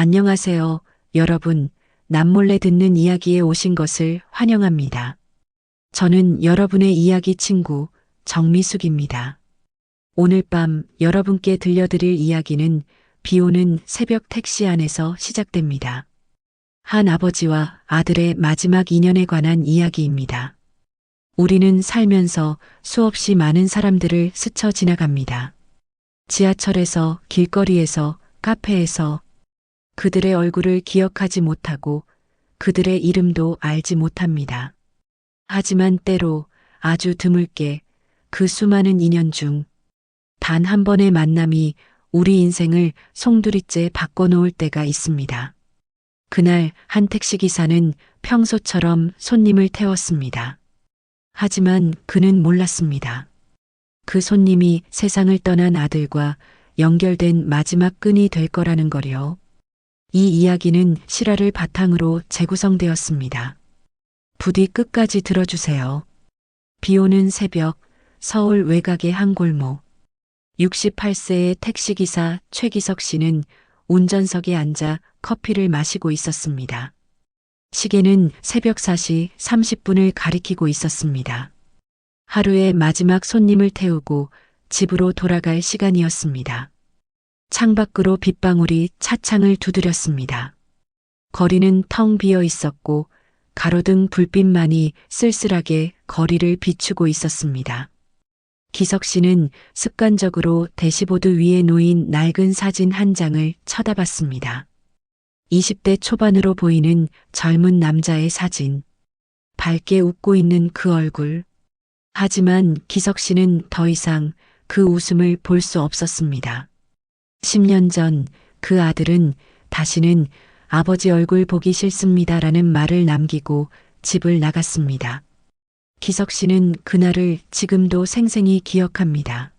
안녕하세요, 여러분. 남몰래 듣는 이야기에 오신 것을 환영합니다. 저는 여러분의 이야기 친구 정미숙입니다. 오늘 밤 여러분께 들려드릴 이야기는 비 오는 새벽 택시 안에서 시작됩니다. 한 아버지와 아들의 마지막 인연에 관한 이야기입니다. 우리는 살면서 수없이 많은 사람들을 스쳐 지나갑니다. 지하철에서, 길거리에서, 카페에서 그들의 얼굴을 기억하지 못하고 그들의 이름도 알지 못합니다. 하지만 때로 아주 드물게 그 수많은 인연 중 단 한 번의 만남이 우리 인생을 송두리째 바꿔놓을 때가 있습니다. 그날 한 택시기사는 평소처럼 손님을 태웠습니다. 하지만 그는 몰랐습니다. 그 손님이 세상을 떠난 아들과 연결된 마지막 끈이 될 거라는 거요. 이 이야기는 실화를 바탕으로 재구성되었습니다. 부디 끝까지 들어주세요. 비 오는 새벽, 서울 외곽의 한 골목. 68세의 택시기사 최기석 씨는 운전석에 앉아 커피를 마시고 있었습니다. 시계는 새벽 4시 30분을 가리키고 있었습니다. 하루의 마지막 손님을 태우고 집으로 돌아갈 시간이었습니다. 창밖으로 빗방울이 차창을 두드렸습니다. 거리는 텅 비어 있었고 가로등 불빛만이 쓸쓸하게 거리를 비추고 있었습니다. 기석 씨는 습관적으로 대시보드 위에 놓인 낡은 사진 한 장을 쳐다봤습니다. 20대 초반으로 보이는 젊은 남자의 사진. 밝게 웃고 있는 그 얼굴. 하지만 기석 씨는 더 이상 그 웃음을 볼 수 없었습니다. 10년 전 그 아들은 다시는 아버지 얼굴 보기 싫습니다라는 말을 남기고 집을 나갔습니다. 기석 씨는 그날을 지금도 생생히 기억합니다.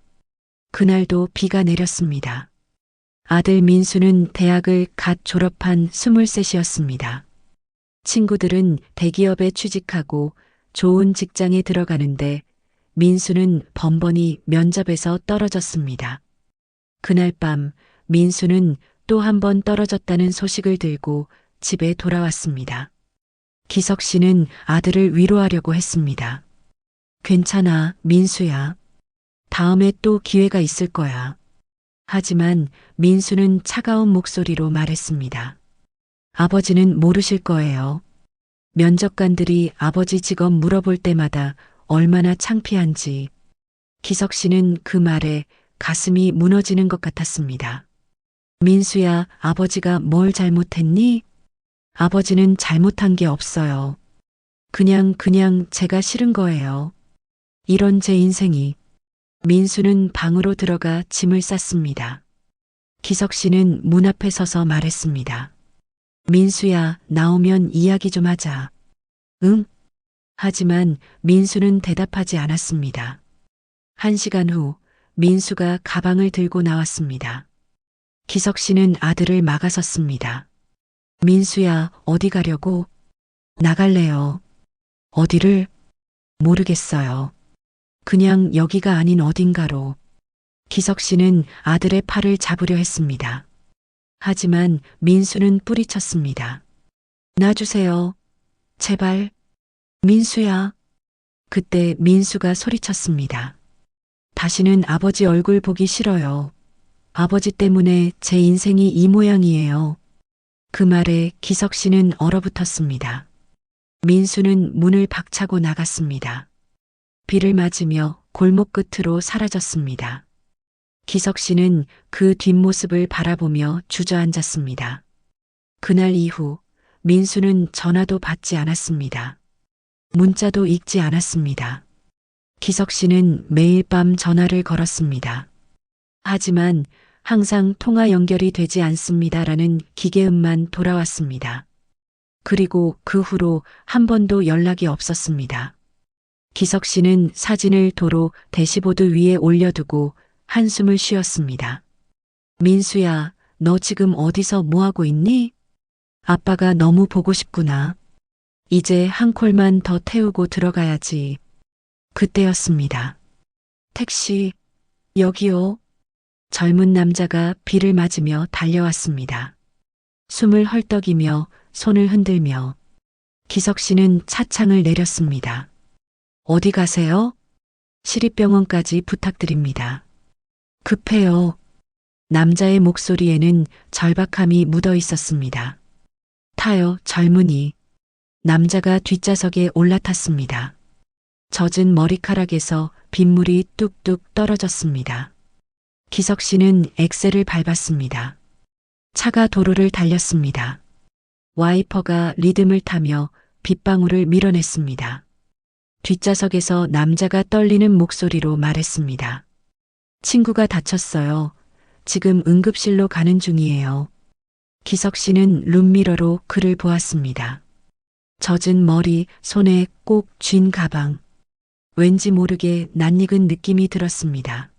그날도 비가 내렸습니다. 아들 민수는 대학을 갓 졸업한 23이었습니다. 친구들은 대기업에 취직하고 좋은 직장에 들어가는데 민수는 번번이 면접에서 떨어졌습니다. 그날 밤 민수는 또 한 번 떨어졌다는 소식을 들고 집에 돌아왔습니다. 기석 씨는 아들을 위로하려고 했습니다. 괜찮아, 민수야. 다음에 또 기회가 있을 거야. 하지만 민수는 차가운 목소리로 말했습니다. 아버지는 모르실 거예요. 면접관들이 아버지 직업 물어볼 때마다 얼마나 창피한지. 기석 씨는 그 말에 가슴이 무너지는 것 같았습니다. 민수야, 아버지가 뭘 잘못했니? 아버지는 잘못한 게 없어요. 그냥 제가 싫은 거예요. 이런 제 인생이. 민수는 방으로 들어가 짐을 쌌습니다. 기석 씨는 문 앞에 서서 말했습니다. 민수야, 나오면 이야기 좀 하자. 응? 하지만 민수는 대답하지 않았습니다. 1시간 후 민수가 가방을 들고 나왔습니다. 기석 씨는 아들을 막아섰습니다. 민수야, 어디 가려고? 나갈래요. 어디를? 모르겠어요. 그냥 여기가 아닌 어딘가로. 기석 씨는 아들의 팔을 잡으려 했습니다. 하지만 민수는 뿌리쳤습니다. 놔주세요. 제발. 민수야. 그때 민수가 소리쳤습니다. 다시는 아버지 얼굴 보기 싫어요. 아버지 때문에 제 인생이 이 모양이에요. 그 말에 기석 씨는 얼어붙었습니다. 민수는 문을 박차고 나갔습니다. 비를 맞으며 골목 끝으로 사라졌습니다. 기석 씨는 그 뒷모습을 바라보며 주저앉았습니다. 그날 이후 민수는 전화도 받지 않았습니다. 문자도 읽지 않았습니다. 기석 씨는 매일 밤 전화를 걸었습니다. 하지만 항상 통화 연결이 되지 않습니다라는 기계음만 돌아왔습니다. 그리고 그 후로 한 번도 연락이 없었습니다. 기석 씨는 사진을 도로 대시보드 위에 올려두고 한숨을 쉬었습니다. 민수야, 너 지금 어디서 뭐하고 있니? 아빠가 너무 보고 싶구나. 이제 한 콜만 더 태우고 들어가야지. 그때였습니다. 택시, 여기요. 젊은 남자가 비를 맞으며 달려왔습니다. 숨을 헐떡이며 손을 흔들며 기석 씨는 차창을 내렸습니다. 어디 가세요? 시립병원까지 부탁드립니다. 급해요. 남자의 목소리에는 절박함이 묻어 있었습니다. 타요, 젊은이. 남자가 뒷좌석에 올라탔습니다. 젖은 머리카락에서 빗물이 뚝뚝 떨어졌습니다. 기석 씨는 엑셀을 밟았습니다. 차가 도로를 달렸습니다. 와이퍼가 리듬을 타며 빗방울을 밀어냈습니다. 뒷좌석에서 남자가 떨리는 목소리로 말했습니다. 친구가 다쳤어요. 지금 응급실로 가는 중이에요. 기석 씨는 룸미러로 그를 보았습니다. 젖은 머리, 손에 꼭 쥔 가방. 왠지 모르게 낯익은 느낌이 들었습니다.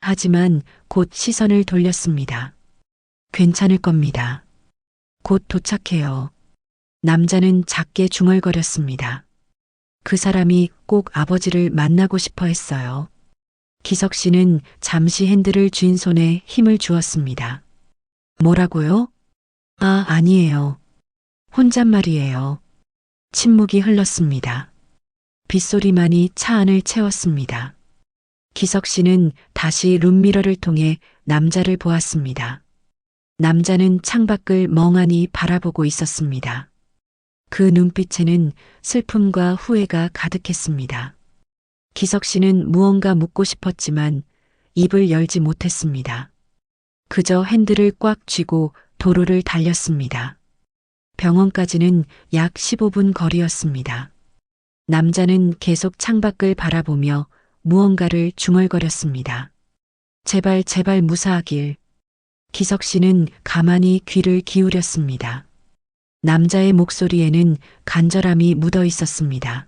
하지만 곧 시선을 돌렸습니다. 괜찮을 겁니다. 곧 도착해요. 남자는 작게 중얼거렸습니다. 그 사람이 꼭 아버지를 만나고 싶어 했어요. 기석 씨는 잠시 핸들을 쥔 손에 힘을 주었습니다. 뭐라고요? 아, 아니에요. 혼잣말이에요. 침묵이 흘렀습니다. 빗소리만이 차 안을 채웠습니다. 기석 씨는 다시 룸미러를 통해 남자를 보았습니다. 남자는 창밖을 멍하니 바라보고 있었습니다. 그 눈빛에는 슬픔과 후회가 가득했습니다. 기석 씨는 무언가 묻고 싶었지만 입을 열지 못했습니다. 그저 핸들을 꽉 쥐고 도로를 달렸습니다. 병원까지는 약 15분 거리였습니다. 남자는 계속 창밖을 바라보며 무언가를 중얼거렸습니다. 제발 제발 무사하길. 기석 씨는 가만히 귀를 기울였습니다. 남자의 목소리에는 간절함이 묻어 있었습니다.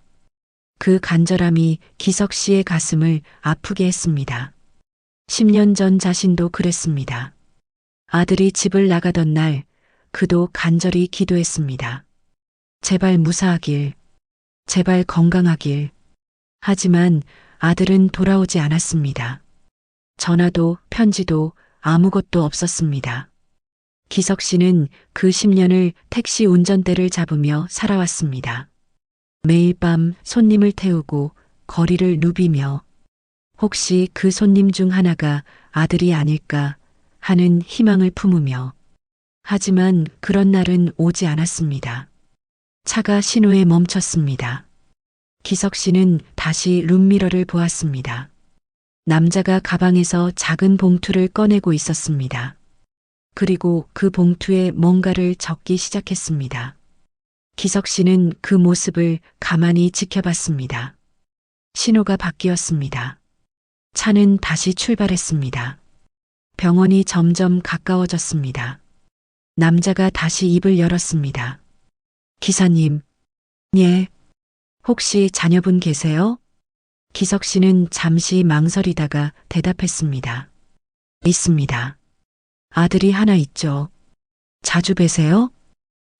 그 간절함이 기석 씨의 가슴을 아프게 했습니다. 10년 전 자신도 그랬습니다. 아들이 집을 나가던 날 그도 간절히 기도했습니다. 제발 무사하길. 제발 건강하길. 하지만 아들은 돌아오지 않았습니다. 전화도 편지도 아무것도 없었습니다. 기석 씨는 그 10년을 택시 운전대를 잡으며 살아왔습니다. 매일 밤 손님을 태우고 거리를 누비며 혹시 그 손님 중 하나가 아들이 아닐까 하는 희망을 품으며 하지만 그런 날은 오지 않았습니다. 차가 신호에 멈췄습니다. 기석 씨는 다시 룸미러를 보았습니다. 남자가 가방에서 작은 봉투를 꺼내고 있었습니다. 그리고 그 봉투에 뭔가를 적기 시작했습니다. 기석 씨는 그 모습을 가만히 지켜봤습니다. 신호가 바뀌었습니다. 차는 다시 출발했습니다. 병원이 점점 가까워졌습니다. 남자가 다시 입을 열었습니다. 기사님, 예, 혹시 자녀분 계세요? 기석 씨는 잠시 망설이다가 대답했습니다. 있습니다. 아들이 하나 있죠. 자주 뵈세요?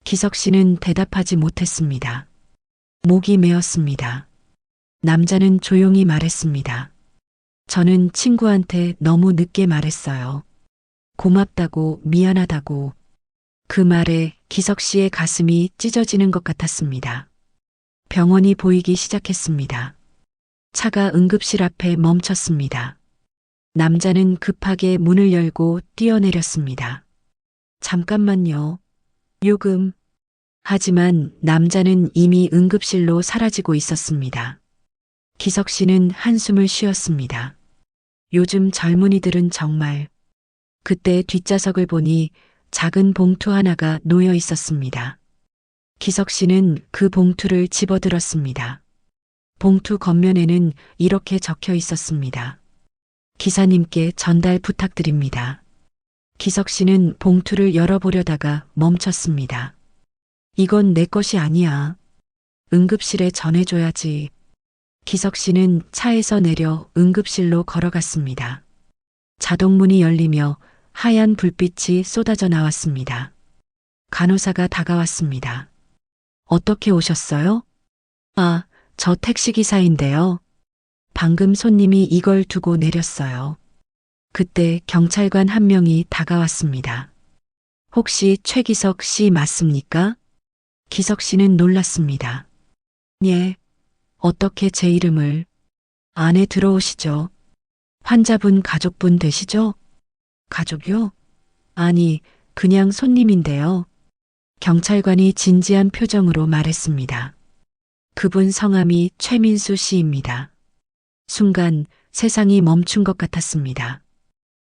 기석 씨는 대답하지 못했습니다. 목이 메었습니다. 남자는 조용히 말했습니다. 저는 친구한테 너무 늦게 말했어요. 고맙다고, 미안하다고. 그 말에 기석 씨의 가슴이 찢어지는 것 같았습니다. 병원이 보이기 시작했습니다. 차가 응급실 앞에 멈췄습니다. 남자는 급하게 문을 열고 뛰어내렸습니다. 잠깐만요. 요금. 하지만 남자는 이미 응급실로 사라지고 있었습니다. 기석 씨는 한숨을 쉬었습니다. 요즘 젊은이들은 정말. 그때 뒷좌석을 보니 작은 봉투 하나가 놓여 있었습니다. 기석 씨는 그 봉투를 집어들었습니다. 봉투 겉면에는 이렇게 적혀 있었습니다. 기사님께 전달 부탁드립니다. 기석 씨는 봉투를 열어보려다가 멈췄습니다. 이건 내 것이 아니야. 응급실에 전해줘야지. 기석 씨는 차에서 내려 응급실로 걸어갔습니다. 자동문이 열리며 하얀 불빛이 쏟아져 나왔습니다. 간호사가 다가왔습니다. 어떻게 오셨어요? 아, 저 택시기사인데요. 방금 손님이 이걸 두고 내렸어요. 그때 경찰관 한 명이 다가왔습니다. 혹시 최기석 씨 맞습니까? 기석 씨는 놀랐습니다. 예, 어떻게 제 이름을? 안에 들어오시죠. 환자분 가족분 되시죠? 가족요? 아니, 그냥 손님인데요. 경찰관이 진지한 표정으로 말했습니다. 그분 성함이 최민수 씨입니다. 순간 세상이 멈춘 것 같았습니다.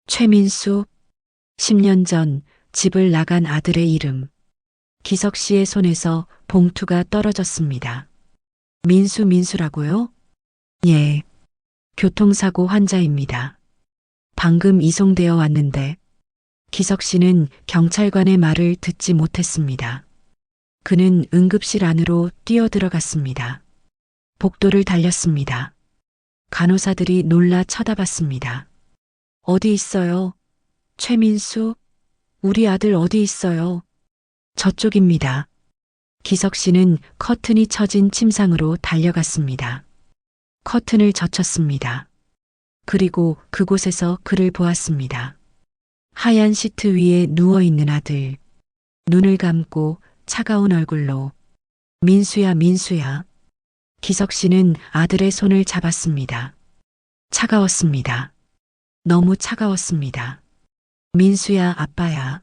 최민수, 10년 전 집을 나간 아들의 이름. 기석 씨의 손에서 봉투가 떨어졌습니다. 민수라고요? 예. 교통사고 환자입니다. 방금 이송되어 왔는데 기석 씨는 경찰관의 말을 듣지 못했습니다. 그는 응급실 안으로 뛰어들어갔습니다. 복도를 달렸습니다. 간호사들이 놀라 쳐다봤습니다. 어디 있어요? 최민수? 우리 아들 어디 있어요? 저쪽입니다. 기석 씨는 커튼이 쳐진 침상으로 달려갔습니다. 커튼을 젖혔습니다. 그리고 그곳에서 그를 보았습니다. 하얀 시트 위에 누워있는 아들. 눈을 감고 차가운 얼굴로 민수야. 기석 씨는 아들의 손을 잡았습니다. 차가웠습니다. 너무 차가웠습니다. 민수야, 아빠야.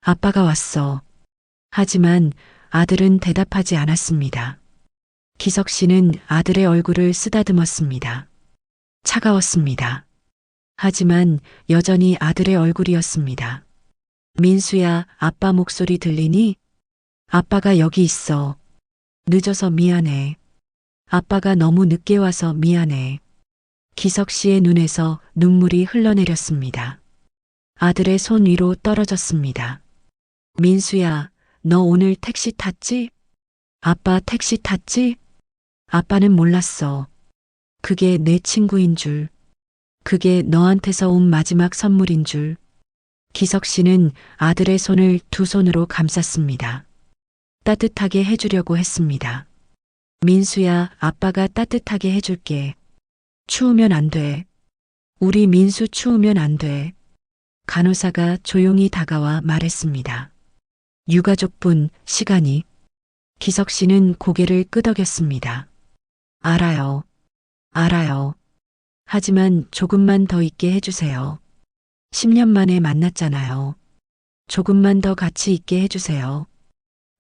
아빠가 왔어. 하지만 아들은 대답하지 않았습니다. 기석 씨는 아들의 얼굴을 쓰다듬었습니다. 차가웠습니다. 하지만 여전히 아들의 얼굴이었습니다. 민수야, 아빠 목소리 들리니? 아빠가 여기 있어. 늦어서 미안해. 아빠가 너무 늦게 와서 미안해. 기석 씨의 눈에서 눈물이 흘러내렸습니다. 아들의 손 위로 떨어졌습니다. 민수야, 너 오늘 택시 탔지? 아빠 택시 탔지? 아빠는 몰랐어. 그게 내 친구인 줄. 그게 너한테서 온 마지막 선물인 줄. 기석 씨는 아들의 손을 두 손으로 감쌌습니다. 따뜻하게 해주려고 했습니다. 민수야, 아빠가 따뜻하게 해줄게. 추우면 안 돼. 우리 민수 추우면 안 돼. 간호사가 조용히 다가와 말했습니다. 유가족분, 시간이. 기석 씨는 고개를 끄덕였습니다. 알아요. 하지만 조금만 더 있게 해주세요. 10년 만에 만났잖아요. 조금만 더 같이 있게 해주세요.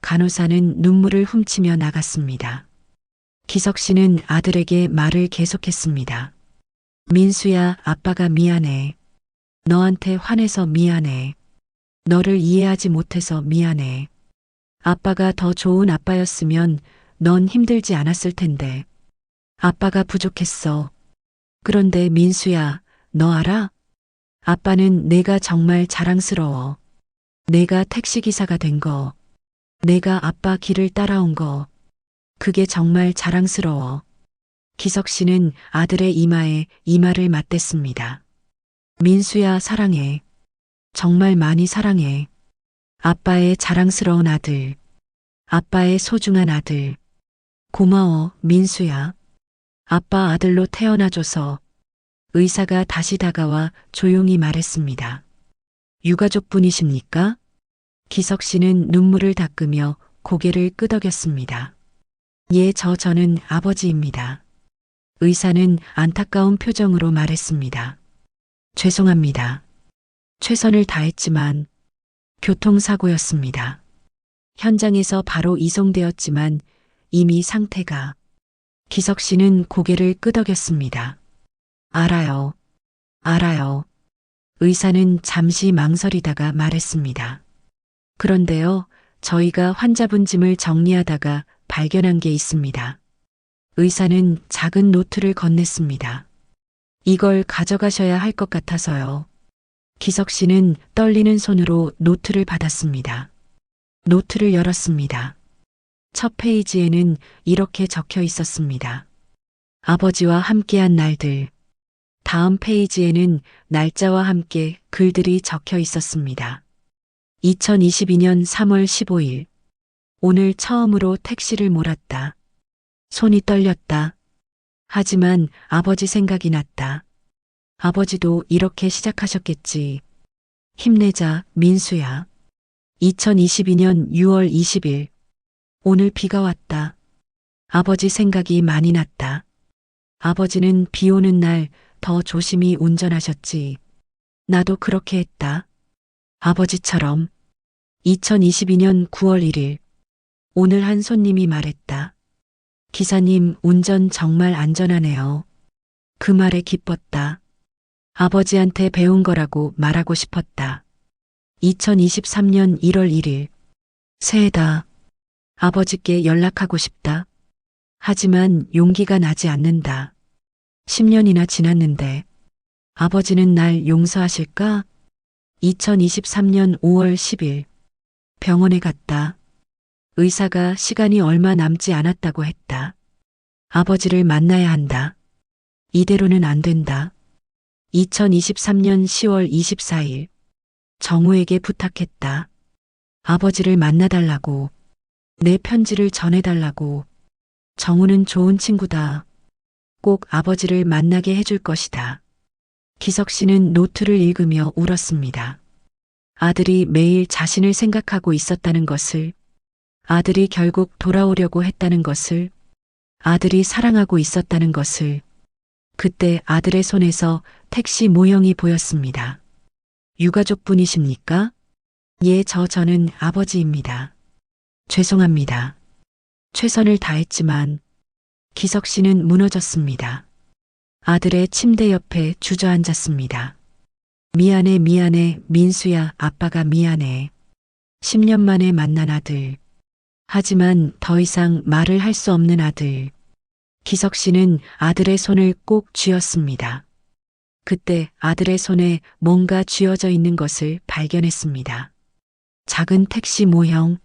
간호사는 눈물을 훔치며 나갔습니다. 기석 씨는 아들에게 말을 계속했습니다. 민수야, 아빠가 미안해. 너한테 화내서 미안해. 너를 이해하지 못해서 미안해. 아빠가 더 좋은 아빠였으면 넌 힘들지 않았을 텐데. 아빠가 부족했어. 그런데 민수야, 너 알아? 아빠는 내가 정말 자랑스러워. 내가 택시기사가 된 거. 내가 아빠 길을 따라온 거. 그게 정말 자랑스러워. 기석 씨는 아들의 이마에 이마를 맞댔습니다. 민수야, 사랑해. 정말 많이 사랑해. 아빠의 자랑스러운 아들. 아빠의 소중한 아들. 고마워, 민수야. 아빠 아들로 태어나줘서. 의사가 다시 다가와 조용히 말했습니다. 유가족분이십니까? 기석 씨는 눈물을 닦으며 고개를 끄덕였습니다. 예, 저는 아버지입니다. 의사는 안타까운 표정으로 말했습니다. 죄송합니다. 최선을 다했지만 교통사고였습니다. 현장에서 바로 이송되었지만 이미 상태가. 기석 씨는 고개를 끄덕였습니다. 알아요. 의사는 잠시 망설이다가 말했습니다. 그런데요, 저희가 환자분 짐을 정리하다가 발견한 게 있습니다. 의사는 작은 노트를 건넸습니다. 이걸 가져가셔야 할 것 같아서요. 기석 씨는 떨리는 손으로 노트를 받았습니다. 노트를 열었습니다. 첫 페이지에는 이렇게 적혀 있었습니다. 아버지와 함께한 날들. 다음 페이지에는 날짜와 함께 글들이 적혀 있었습니다. 2022년 3월 15일. 오늘 처음으로 택시를 몰았다. 손이 떨렸다. 하지만 아버지 생각이 났다. 아버지도 이렇게 시작하셨겠지. 힘내자, 민수야. 2022년 6월 20일. 오늘 비가 왔다. 아버지 생각이 많이 났다. 아버지는 비 오는 날 더 조심히 운전하셨지. 나도 그렇게 했다. 아버지처럼. 2022년 9월 1일. 오늘 한 손님이 말했다. 기사님, 운전 정말 안전하네요. 그 말에 기뻤다. 아버지한테 배운 거라고 말하고 싶었다. 2023년 1월 1일. 새해다. 아버지께 연락하고 싶다. 하지만 용기가 나지 않는다. 10년이나 지났는데 아버지는 날 용서하실까? 2023년 5월 10일. 병원에 갔다. 의사가 시간이 얼마 남지 않았다고 했다. 아버지를 만나야 한다. 이대로는 안 된다. 2023년 10월 24일. 정우에게 부탁했다. 아버지를 만나달라고. 내 편지를 전해달라고. 정우는 좋은 친구다. 꼭 아버지를 만나게 해줄 것이다. 기석 씨는 노트를 읽으며 울었습니다. 아들이 매일 자신을 생각하고 있었다는 것을, 아들이 결국 돌아오려고 했다는 것을, 아들이 사랑하고 있었다는 것을. 그때 아들의 손에서 택시 모형이 보였습니다. 유가족 분이십니까? 예, 저는 아버지입니다. 죄송합니다. 최선을 다했지만 기석 씨는 무너졌습니다. 아들의 침대 옆에 주저앉았습니다. 미안해, 미안해, 민수야, 아빠가 미안해. 10년 만에 만난 아들. 하지만 더 이상 말을 할 수 없는 아들. 기석 씨는 아들의 손을 꼭 쥐었습니다. 그때 아들의 손에 뭔가 쥐어져 있는 것을 발견했습니다. 작은 택시 모형,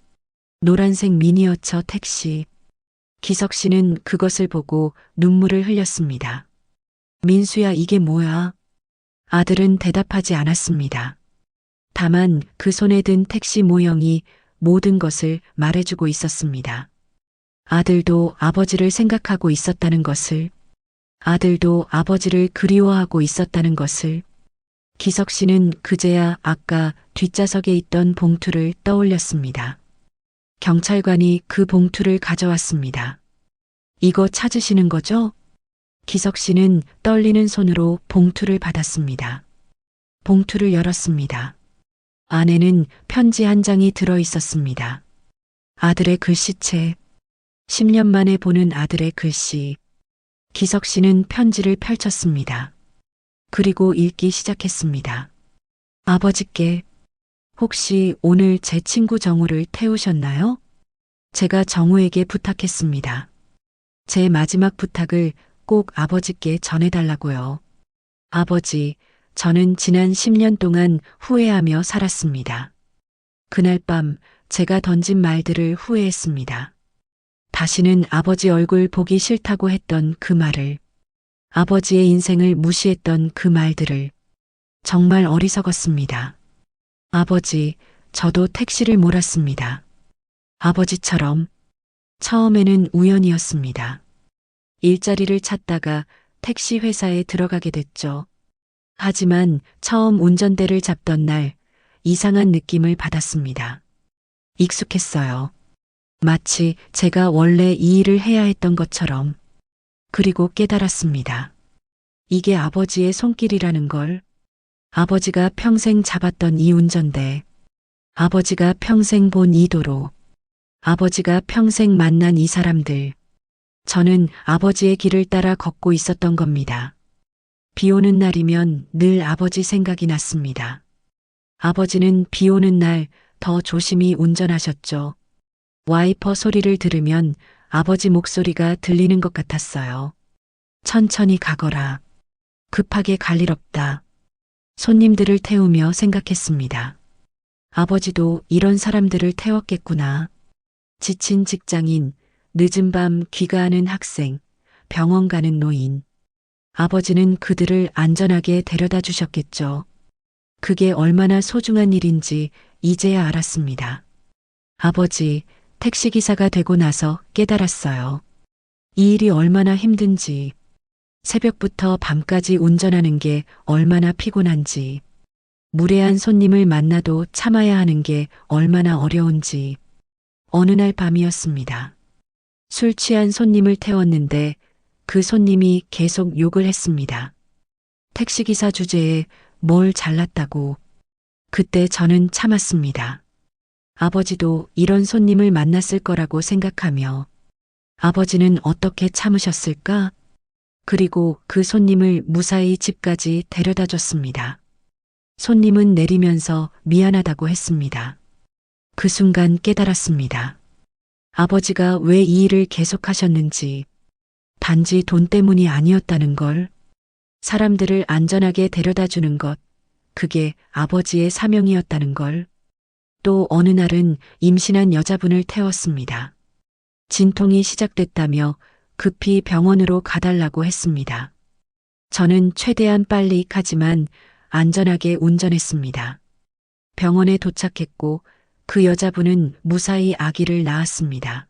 노란색 미니어처 택시. 기석 씨는 그것을 보고 눈물을 흘렸습니다. 민수야, 이게 뭐야? 아들은 대답하지 않았습니다. 다만 그 손에 든 택시 모형이 모든 것을 말해주고 있었습니다. 아들도 아버지를 생각하고 있었다는 것을, 아들도 아버지를 그리워하고 있었다는 것을. 기석 씨는 그제야 아까 뒷좌석에 있던 봉투를 떠올렸습니다. 경찰관이 그 봉투를 가져왔습니다. 이거 찾으시는 거죠? 기석 씨는 떨리는 손으로 봉투를 받았습니다. 봉투를 열었습니다. 안에는 편지 한 장이 들어 있었습니다. 아들의 글씨체. 10년 만에 보는 아들의 글씨. 기석 씨는 편지를 펼쳤습니다. 그리고 읽기 시작했습니다. 아버지께, 혹시 오늘 제 친구 정우를 태우셨나요? 제가 정우에게 부탁했습니다. 제 마지막 부탁을 꼭 아버지께 전해달라고요. 아버지, 저는 지난 10년 동안 후회하며 살았습니다. 그날 밤 제가 던진 말들을 후회했습니다. 다시는 아버지 얼굴 보기 싫다고 했던 그 말을, 아버지의 인생을 무시했던 그 말들을. 정말 어리석었습니다. 아버지, 저도 택시를 몰았습니다. 아버지처럼. 처음에는 우연이었습니다. 일자리를 찾다가 택시 회사에 들어가게 됐죠. 하지만 처음 운전대를 잡던 날 이상한 느낌을 받았습니다. 익숙했어요. 마치 제가 원래 이 일을 해야 했던 것처럼. 그리고 깨달았습니다. 이게 아버지의 손길이라는 걸. 아버지가 평생 잡았던 이 운전대. 아버지가 평생 본 이 도로. 아버지가 평생 만난 이 사람들. 저는 아버지의 길을 따라 걷고 있었던 겁니다. 비 오는 날이면 늘 아버지 생각이 났습니다. 아버지는 비 오는 날 더 조심히 운전하셨죠. 와이퍼 소리를 들으면 아버지 목소리가 들리는 것 같았어요. 천천히 가거라. 급하게 갈 일 없다. 손님들을 태우며 생각했습니다. 아버지도 이런 사람들을 태웠겠구나. 지친 직장인, 늦은 밤 귀가하는 학생, 병원 가는 노인. 아버지는 그들을 안전하게 데려다 주셨겠죠. 그게 얼마나 소중한 일인지 이제야 알았습니다. 아버지, 택시기사가 되고 나서 깨달았어요. 이 일이 얼마나 힘든지, 새벽부터 밤까지 운전하는 게 얼마나 피곤한지. 무례한 손님을 만나도 참아야 하는 게 얼마나 어려운지. 어느 날 밤이었습니다. 술 취한 손님을 태웠는데 그 손님이 계속 욕을 했습니다. 택시기사 주제에 뭘 잘났다고. 그때 저는 참았습니다. 아버지도 이런 손님을 만났을 거라고 생각하며 아버지는 어떻게 참으셨을까? 그리고 그 손님을 무사히 집까지 데려다 줬습니다. 손님은 내리면서 미안하다고 했습니다. 그 순간 깨달았습니다. 아버지가 왜 이 일을 계속하셨는지, 단지 돈 때문이 아니었다는 걸, 사람들을 안전하게 데려다 주는 것, 그게 아버지의 사명이었다는 걸. 또 어느 날은 임신한 여자분을 태웠습니다. 진통이 시작됐다며 급히 병원으로 가달라고 했습니다. 저는 최대한 빨리 하지만 안전하게 운전했습니다. 병원에 도착했고 그 여자분은 무사히 아기를 낳았습니다.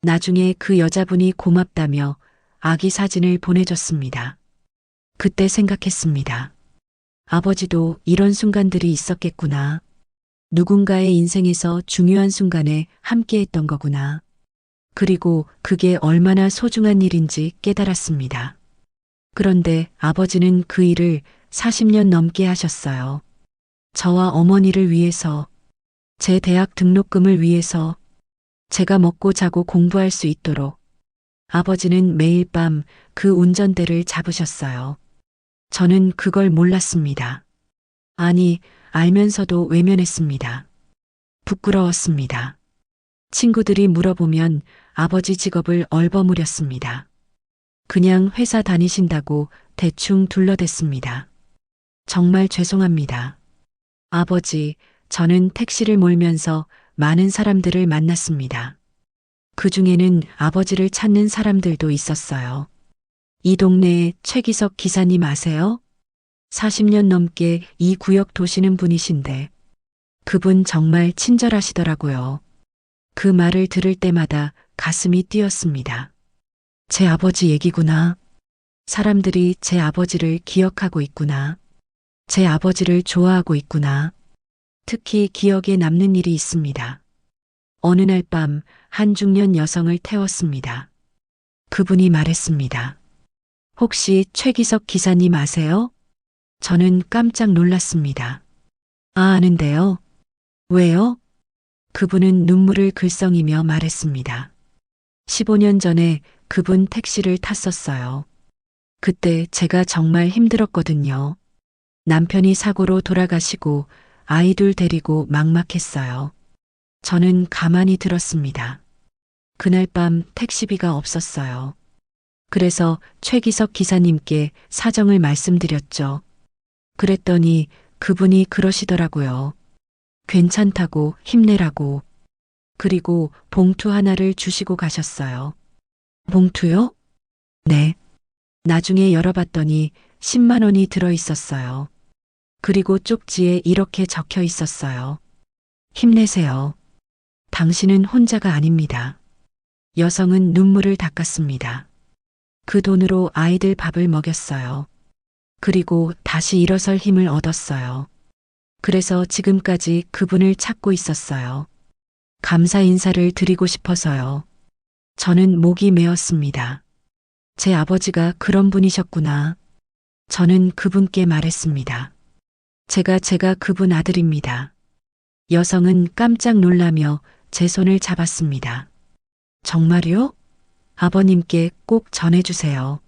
나중에 그 여자분이 고맙다며 아기 사진을 보내줬습니다. 그때 생각했습니다. 아버지도 이런 순간들이 있었겠구나. 누군가의 인생에서 중요한 순간에 함께했던 거구나. 그리고 그게 얼마나 소중한 일인지 깨달았습니다. 그런데 아버지는 그 일을 40년 넘게 하셨어요. 저와 어머니를 위해서, 제 대학 등록금을 위해서, 제가 먹고 자고 공부할 수 있도록. 아버지는 매일 밤 그 운전대를 잡으셨어요. 저는 그걸 몰랐습니다. 아니, 알면서도 외면했습니다. 부끄러웠습니다. 친구들이 물어보면 아버지 직업을 얼버무렸습니다. 그냥 회사 다니신다고 대충 둘러댔습니다. 정말 죄송합니다. 아버지, 저는 택시를 몰면서 많은 사람들을 만났습니다. 그 중에는 아버지를 찾는 사람들도 있었어요. 이 동네에 최기석 기사님 아세요? 40년 넘게 이 구역 도시는 분이신데 그분 정말 친절하시더라고요. 그 말을 들을 때마다 가슴이 뛰었습니다. 제 아버지 얘기구나. 사람들이 제 아버지를 기억하고 있구나. 제 아버지를 좋아하고 있구나. 특히 기억에 남는 일이 있습니다. 어느 날 밤 한 중년 여성을 태웠습니다. 그분이 말했습니다. 혹시 최기석 기사님 아세요? 저는 깜짝 놀랐습니다. 아는데요. 왜요? 그분은 눈물을 글썽이며 말했습니다. 15년 전에 그분 택시를 탔었어요. 그때 제가 정말 힘들었거든요. 남편이 사고로 돌아가시고 아이들 데리고 막막했어요. 저는 가만히 들었습니다. 그날 밤 택시비가 없었어요. 그래서 최기석 기사님께 사정을 말씀드렸죠. 그랬더니 그분이 그러시더라고요. 괜찮다고 힘내라고. 그리고 봉투 하나를 주시고 가셨어요. 봉투요? 네. 나중에 열어봤더니 10만 원이 들어 있었어요. 그리고 쪽지에 이렇게 적혀 있었어요. 힘내세요. 당신은 혼자가 아닙니다. 여성은 눈물을 닦았습니다. 그 돈으로 아이들 밥을 먹였어요. 그리고 다시 일어설 힘을 얻었어요. 그래서 지금까지 그분을 찾고 있었어요. 감사 인사를 드리고 싶어서요. 저는 목이 메었습니다. 제 아버지가 그런 분이셨구나. 저는 그분께 말했습니다. 제가 그분 아들입니다. 여성은 깜짝 놀라며 제 손을 잡았습니다. 정말요? 아버님께 꼭 전해주세요.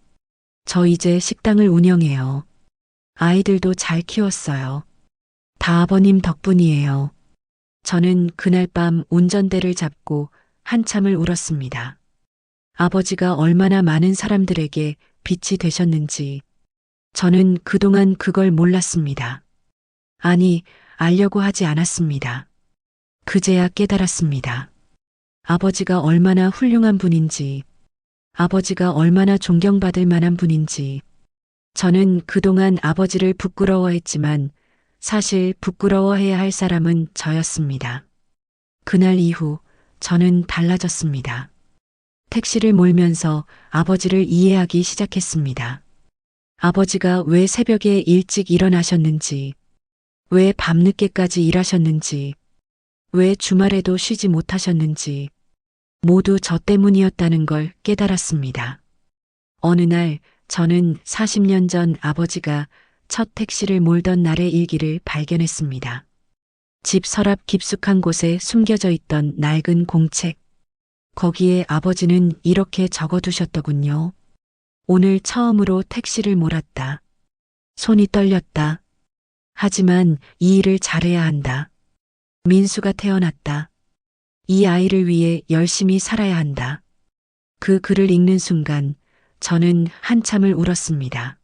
저 이제 식당을 운영해요. 아이들도 잘 키웠어요. 다 아버님 덕분이에요. 저는 그날 밤 운전대를 잡고 한참을 울었습니다. 아버지가 얼마나 많은 사람들에게 빛이 되셨는지 저는 그동안 그걸 몰랐습니다. 아니, 알려고 하지 않았습니다. 그제야 깨달았습니다. 아버지가 얼마나 훌륭한 분인지, 아버지가 얼마나 존경받을 만한 분인지. 저는 그동안 아버지를 부끄러워했지만 사실 부끄러워해야 할 사람은 저였습니다. 그날 이후 저는 달라졌습니다. 택시를 몰면서 아버지를 이해하기 시작했습니다. 아버지가 왜 새벽에 일찍 일어나셨는지, 왜 밤늦게까지 일하셨는지, 왜 주말에도 쉬지 못하셨는지, 모두 저 때문이었다는 걸 깨달았습니다. 어느 날 저는 40년 전 아버지가 첫 택시를 몰던 날의 일기를 발견했습니다. 집 서랍 깊숙한 곳에 숨겨져 있던 낡은 공책. 거기에 아버지는 이렇게 적어두셨더군요. 오늘 처음으로 택시를 몰았다. 손이 떨렸다. 하지만 이 일을 잘해야 한다. 민수가 태어났다. 이 아이를 위해 열심히 살아야 한다. 그 글을 읽는 순간 저는 한참을 울었습니다.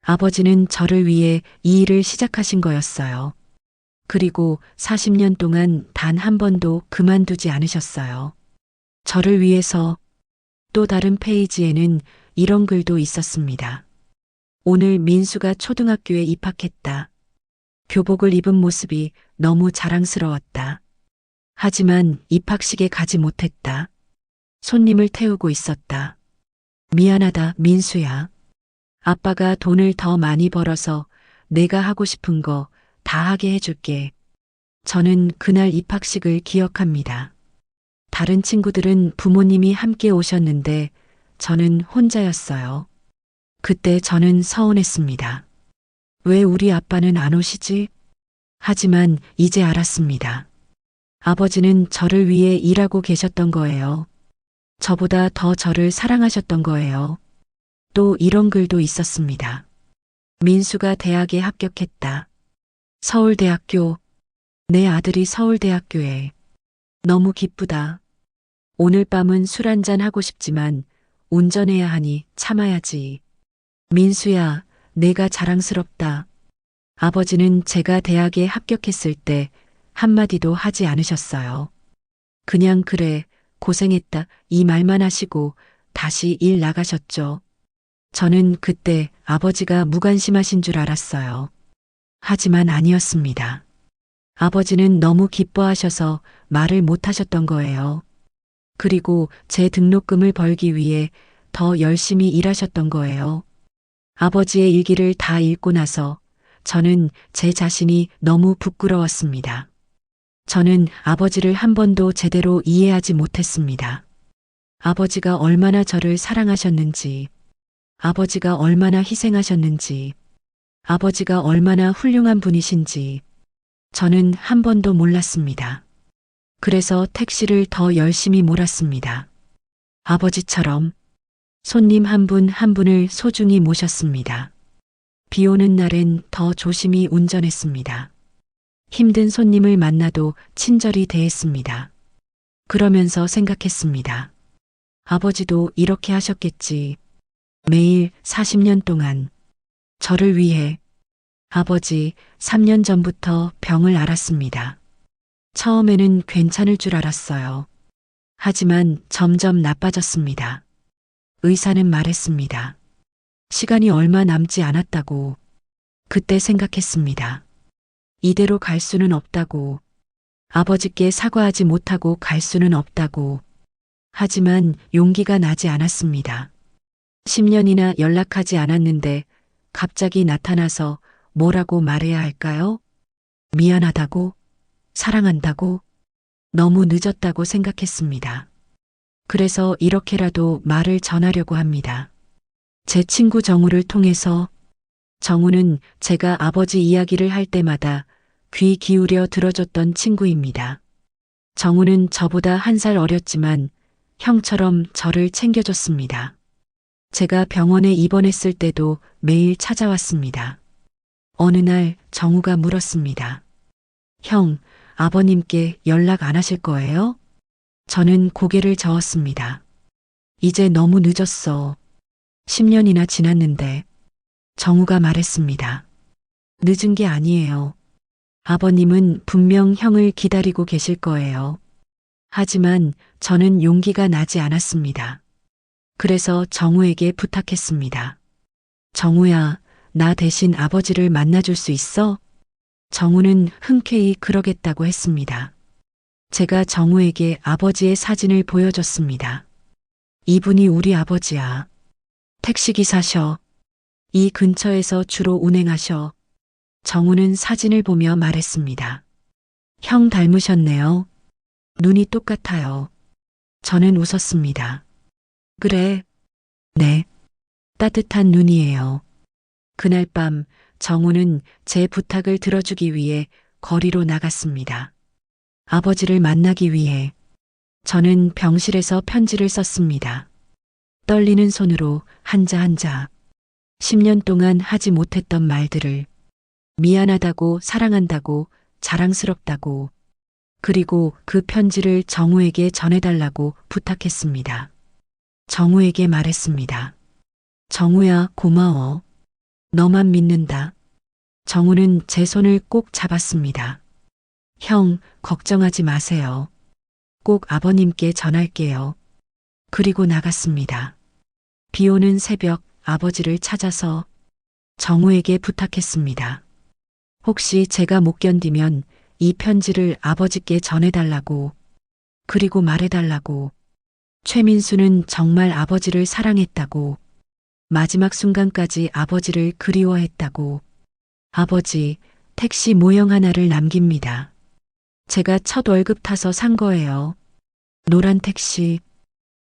아버지는 저를 위해 이 일을 시작하신 거였어요. 그리고 40년 동안 단 한 번도 그만두지 않으셨어요. 저를 위해서. 또 다른 페이지에는 이런 글도 있었습니다. 오늘 민수가 초등학교에 입학했다. 교복을 입은 모습이 너무 자랑스러웠다. 하지만 입학식에 가지 못했다. 손님을 태우고 있었다. 미안하다, 민수야. 아빠가 돈을 더 많이 벌어서 내가 하고 싶은 거 다 하게 해줄게. 저는 그날 입학식을 기억합니다. 다른 친구들은 부모님이 함께 오셨는데 저는 혼자였어요. 그때 저는 서운했습니다. 왜 우리 아빠는 안 오시지? 하지만 이제 알았습니다. 아버지는 저를 위해 일하고 계셨던 거예요. 저보다 더 저를 사랑하셨던 거예요. 또 이런 글도 있었습니다. 민수가 대학에 합격했다. 서울대학교. 내 아들이 서울대학교에. 너무 기쁘다. 오늘 밤은 술 한잔 하고 싶지만 운전해야 하니 참아야지. 민수야, 내가 자랑스럽다. 아버지는 제가 대학에 합격했을 때 한마디도 하지 않으셨어요. 그냥 그래, 고생했다 이 말만 하시고 다시 일 나가셨죠. 저는 그때 아버지가 무관심하신 줄 알았어요. 하지만 아니었습니다. 아버지는 너무 기뻐하셔서 말을 못 하셨던 거예요. 그리고 제 등록금을 벌기 위해 더 열심히 일하셨던 거예요. 아버지의 일기를 다 읽고 나서 저는 제 자신이 너무 부끄러웠습니다. 저는 아버지를 한 번도 제대로 이해하지 못했습니다. 아버지가 얼마나 저를 사랑하셨는지, 아버지가 얼마나 희생하셨는지, 아버지가 얼마나 훌륭한 분이신지 저는 한 번도 몰랐습니다. 그래서 택시를 더 열심히 몰았습니다. 아버지처럼 손님 한 분 한 분을 소중히 모셨습니다. 비 오는 날엔 더 조심히 운전했습니다. 힘든 손님을 만나도 친절히 대했습니다. 그러면서 생각했습니다. 아버지도 이렇게 하셨겠지. 매일 40년 동안 저를 위해. 아버지 3년 전부터 병을 앓았습니다. 처음에는 괜찮을 줄 알았어요. 하지만 점점 나빠졌습니다. 의사는 말했습니다. 시간이 얼마 남지 않았다고. 그때 생각했습니다. 이대로 갈 수는 없다고. 아버지께 사과하지 못하고 갈 수는 없다고. 하지만 용기가 나지 않았습니다. 10년이나 연락하지 않았는데 갑자기 나타나서 뭐라고 말해야 할까요? 미안하다고? 사랑한다고? 너무 늦었다고 생각했습니다. 그래서 이렇게라도 말을 전하려고 합니다. 제 친구 정우를 통해서. 정우는 제가 아버지 이야기를 할 때마다 귀 기울여 들어줬던 친구입니다. 정우는 저보다 1살 어렸지만 형처럼 저를 챙겨줬습니다. 제가 병원에 입원했을 때도 매일 찾아왔습니다. 어느 날 정우가 물었습니다. 형, 아버님께 연락 안 하실 거예요? 저는 고개를 저었습니다. 이제 너무 늦었어. 10년이나 지났는데. 정우가 말했습니다. 늦은 게 아니에요. 아버님은 분명 형을 기다리고 계실 거예요. 하지만 저는 용기가 나지 않았습니다. 그래서 정우에게 부탁했습니다. 정우야, 나 대신 아버지를 만나줄 수 있어? 정우는 흔쾌히 그러겠다고 했습니다. 제가 정우에게 아버지의 사진을 보여줬습니다. 이분이 우리 아버지야. 택시기사셔. 이 근처에서 주로 운행하셔. 정우는 사진을 보며 말했습니다. 형 닮으셨네요. 눈이 똑같아요. 저는 웃었습니다. 그래. 네. 따뜻한 눈이에요. 그날 밤 정우는 제 부탁을 들어주기 위해 거리로 나갔습니다. 아버지를 만나기 위해 저는 병실에서 편지를 썼습니다. 떨리는 손으로 한자 한자 10년 동안 하지 못했던 말들을 미안하다고 사랑한다고 자랑스럽다고 그리고 그 편지를 정우에게 전해달라고 부탁했습니다. 정우에게 말했습니다. 정우야 고마워. 너만 믿는다. 정우는 제 손을 꼭 잡았습니다. 형, 걱정하지 마세요. 꼭 아버님께 전할게요. 그리고 나갔습니다. 비 오는 새벽 아버지를 찾아서 정우에게 부탁했습니다. 혹시 제가 못 견디면 이 편지를 아버지께 전해달라고, 그리고 말해달라고. 최민수는 정말 아버지를 사랑했다고, 마지막 순간까지 아버지를 그리워했다고. 아버지, 택시 모형 하나를 남깁니다. 제가 첫 월급 타서 산 거예요. 노란 택시.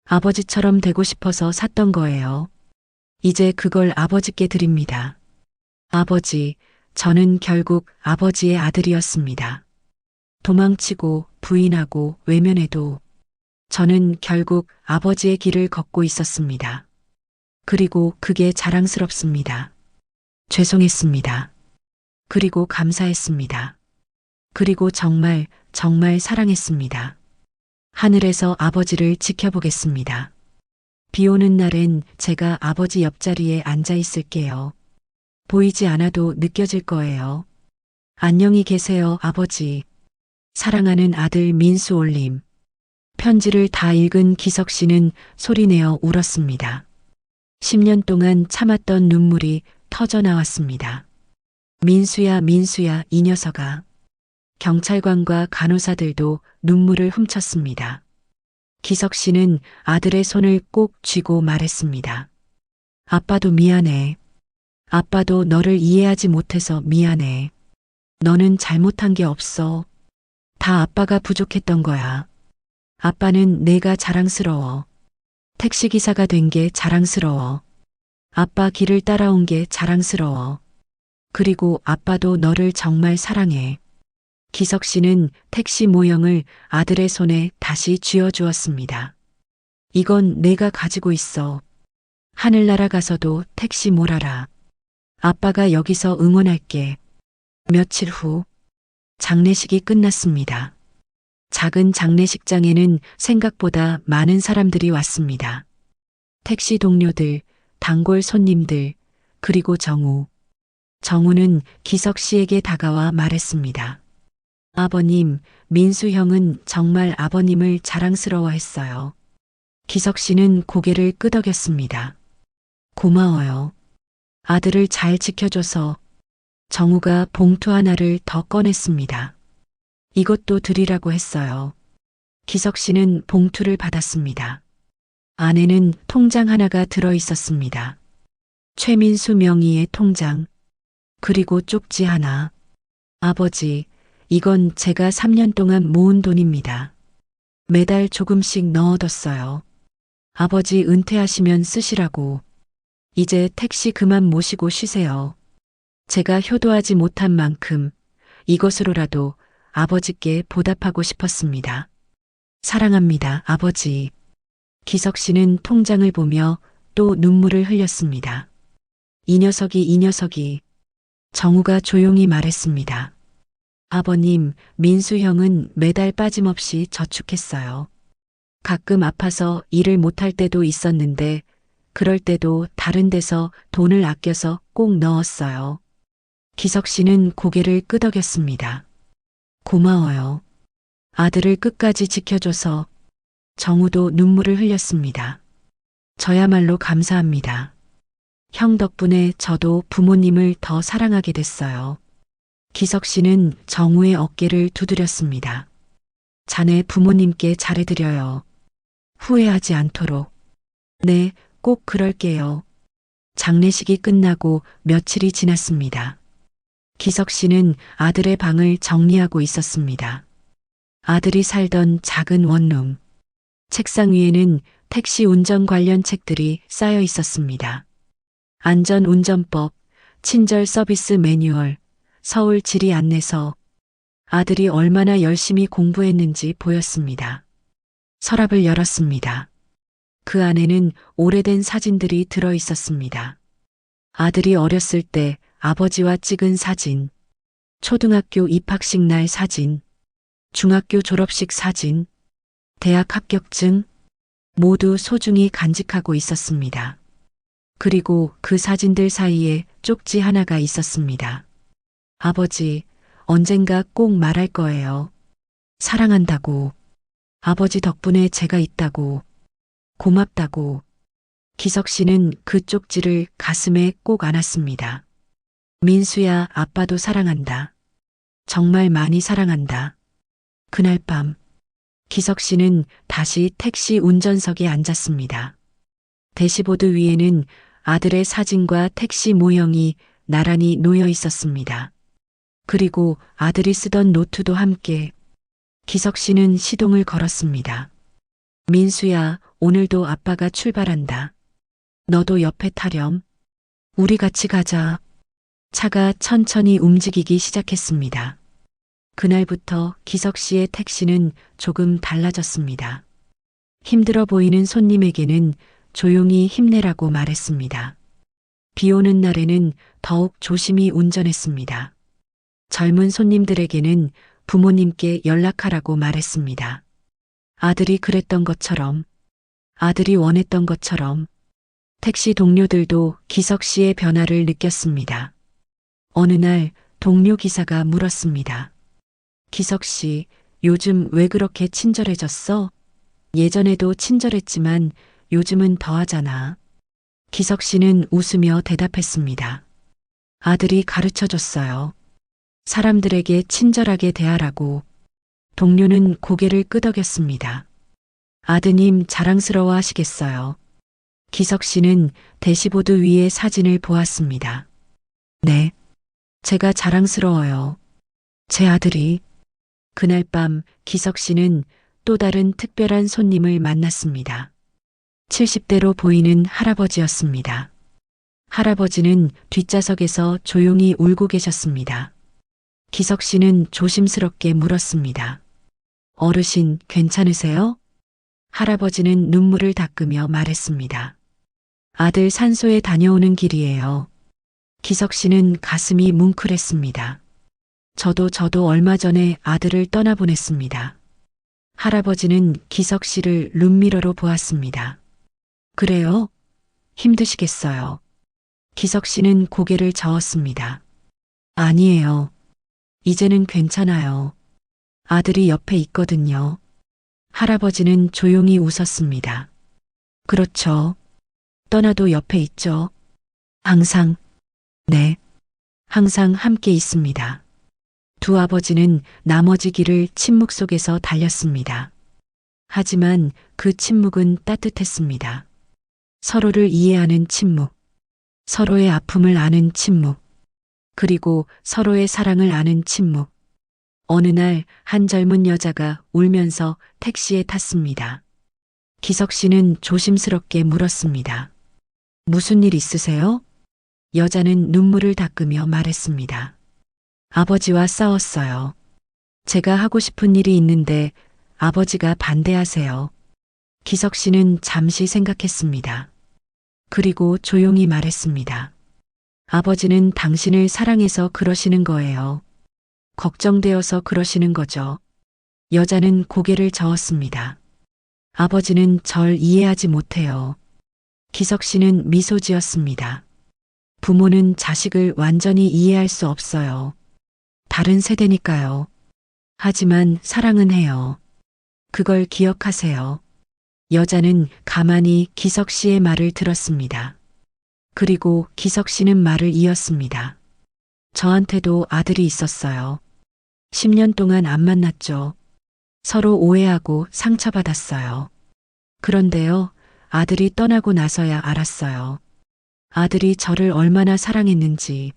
아버지처럼 되고 싶어서 샀던 거예요. 이제 그걸 아버지께 드립니다. 아버지, 저는 결국 아버지의 아들이었습니다. 도망치고 부인하고 외면해도 저는 결국 아버지의 길을 걷고 있었습니다. 그리고 그게 자랑스럽습니다. 죄송했습니다. 그리고 감사했습니다. 그리고 정말 사랑했습니다. 하늘에서 아버지를 지켜보겠습니다. 비 오는 날엔 제가 아버지 옆자리에 앉아 있을게요. 보이지 않아도 느껴질 거예요. 안녕히 계세요, 아버지. 사랑하는 아들 민수 올림. 편지를 다 읽은 기석 씨는 소리내어 울었습니다. 10년 동안 참았던 눈물이 터져 나왔습니다. 민수야, 민수야, 이 녀석아. 경찰관과 간호사들도 눈물을 훔쳤습니다. 기석 씨는 아들의 손을 꼭 쥐고 말했습니다. 아빠도 미안해. 아빠도 너를 이해하지 못해서 미안해. 너는 잘못한 게 없어. 다 아빠가 부족했던 거야. 아빠는 내가 자랑스러워. 택시기사가 된 게 자랑스러워. 아빠 길을 따라온 게 자랑스러워. 그리고 아빠도 너를 정말 사랑해. 기석 씨는 택시 모형을 아들의 손에 다시 쥐어주었습니다. 이건 내가 가지고 있어. 하늘나라 가서도 택시 몰아라. 아빠가 여기서 응원할게. 며칠 후 장례식이 끝났습니다. 작은 장례식장에는 생각보다 많은 사람들이 왔습니다. 택시 동료들, 단골 손님들, 그리고 정우. 정우는 기석 씨에게 다가와 말했습니다. 아버님, 민수 형은 정말 아버님을 자랑스러워했어요. 기석 씨는 고개를 끄덕였습니다. 고마워요. 아들을 잘 지켜줘서. 정우가 봉투 하나를 더 꺼냈습니다. 이것도 드리라고 했어요. 기석 씨는 봉투를 받았습니다. 안에는 통장 하나가 들어 있었습니다. 최민수 명의의 통장, 그리고 쪽지 하나. 아버지, 이건 제가 3년 동안 모은 돈입니다. 매달 조금씩 넣어뒀어요. 아버지 은퇴하시면 쓰시라고. 이제 택시 그만 모시고 쉬세요. 제가 효도하지 못한 만큼 이것으로라도 아버지께 보답하고 싶었습니다. 사랑합니다, 아버지. 기석 씨는 통장을 보며 또 눈물을 흘렸습니다. 이 녀석이. 정우가 조용히 말했습니다. 아버님, 민수 형은 매달 빠짐없이 저축했어요. 가끔 아파서 일을 못할 때도 있었는데 그럴 때도 다른 데서 돈을 아껴서 꼭 넣었어요. 기석 씨는 고개를 끄덕였습니다. 고마워요. 아들을 끝까지 지켜줘서. 정우도 눈물을 흘렸습니다. 저야말로 감사합니다. 형 덕분에 저도 부모님을 더 사랑하게 됐어요. 기석 씨는 정우의 어깨를 두드렸습니다. 자네 부모님께 잘해드려요. 후회하지 않도록. 네, 꼭 그럴게요. 장례식이 끝나고 며칠이 지났습니다. 기석 씨는 아들의 방을 정리하고 있었습니다. 아들이 살던 작은 원룸. 책상 위에는 택시 운전 관련 책들이 쌓여 있었습니다. 안전운전법, 친절 서비스 매뉴얼, 서울 지리 안내서. 아들이 얼마나 열심히 공부했는지 보였습니다. 서랍을 열었습니다. 그 안에는 오래된 사진들이 들어 있었습니다. 아들이 어렸을 때 아버지와 찍은 사진, 초등학교 입학식 날 사진, 중학교 졸업식 사진, 대학 합격증, 모두 소중히 간직하고 있었습니다. 그리고 그 사진들 사이에 쪽지 하나가 있었습니다. 아버지, 언젠가 꼭 말할 거예요. 사랑한다고. 아버지 덕분에 제가 있다고. 고맙다고. 기석 씨는 그 쪽지를 가슴에 꼭 안았습니다. 민수야, 아빠도 사랑한다. 정말 많이 사랑한다. 그날 밤, 기석 씨는 다시 택시 운전석에 앉았습니다. 대시보드 위에는 아들의 사진과 택시 모형이 나란히 놓여 있었습니다. 그리고 아들이 쓰던 노트도 함께. 기석 씨는 시동을 걸었습니다. 민수야, 오늘도 아빠가 출발한다. 너도 옆에 타렴. 우리 같이 가자. 차가 천천히 움직이기 시작했습니다. 그날부터 기석 씨의 택시는 조금 달라졌습니다. 힘들어 보이는 손님에게는 조용히 힘내라고 말했습니다. 비 오는 날에는 더욱 조심히 운전했습니다. 젊은 손님들에게는 부모님께 연락하라고 말했습니다. 아들이 그랬던 것처럼, 아들이 원했던 것처럼 택시 동료들도 기석 씨의 변화를 느꼈습니다. 어느 날 동료 기사가 물었습니다. 기석 씨, 요즘 왜 그렇게 친절해졌어? 예전에도 친절했지만 요즘은 더하잖아. 기석 씨는 웃으며 대답했습니다. 아들이 가르쳐 줬어요. 사람들에게 친절하게 대하라고. 동료는 고개를 끄덕였습니다. 아드님 자랑스러워 하시겠어요. 기석 씨는 대시보드 위에 사진을 보았습니다. 네, 제가 자랑스러워요. 제 아들이. 그날 밤 기석 씨는 또 다른 특별한 손님을 만났습니다. 70대로 보이는 할아버지였습니다. 할아버지는 뒷좌석에서 조용히 울고 계셨습니다. 기석 씨는 조심스럽게 물었습니다. 어르신, 괜찮으세요? 할아버지는 눈물을 닦으며 말했습니다. 아들 산소에 다녀오는 길이에요. 기석 씨는 가슴이 뭉클했습니다. 저도 얼마 전에 아들을 떠나보냈습니다. 할아버지는 기석 씨를 룸미러로 보았습니다. 그래요? 힘드시겠어요. 기석 씨는 고개를 저었습니다. 아니에요. 이제는 괜찮아요. 아들이 옆에 있거든요. 할아버지는 조용히 웃었습니다. 그렇죠. 떠나도 옆에 있죠. 항상. 네. 항상 함께 있습니다. 두 아버지는 나머지 길을 침묵 속에서 달렸습니다. 하지만 그 침묵은 따뜻했습니다. 서로를 이해하는 침묵. 서로의 아픔을 아는 침묵. 그리고 서로의 사랑을 아는 침묵. 어느 날 한 젊은 여자가 울면서 택시에 탔습니다. 기석 씨는 조심스럽게 물었습니다. 무슨 일 있으세요? 여자는 눈물을 닦으며 말했습니다. 아버지와 싸웠어요. 제가 하고 싶은 일이 있는데 아버지가 반대하세요. 기석 씨는 잠시 생각했습니다. 그리고 조용히 말했습니다. 아버지는 당신을 사랑해서 그러시는 거예요. 걱정되어서 그러시는 거죠. 여자는 고개를 저었습니다. 아버지는 절 이해하지 못해요. 기석 씨는 미소 지었습니다. 부모는 자식을 완전히 이해할 수 없어요. 다른 세대니까요. 하지만 사랑은 해요. 그걸 기억하세요. 여자는 가만히 기석 씨의 말을 들었습니다. 그리고 기석 씨는 말을 이었습니다. 저한테도 아들이 있었어요. 10년 동안 안 만났죠. 서로 오해하고 상처받았어요. 그런데요, 아들이 떠나고 나서야 알았어요. 아들이 저를 얼마나 사랑했는지.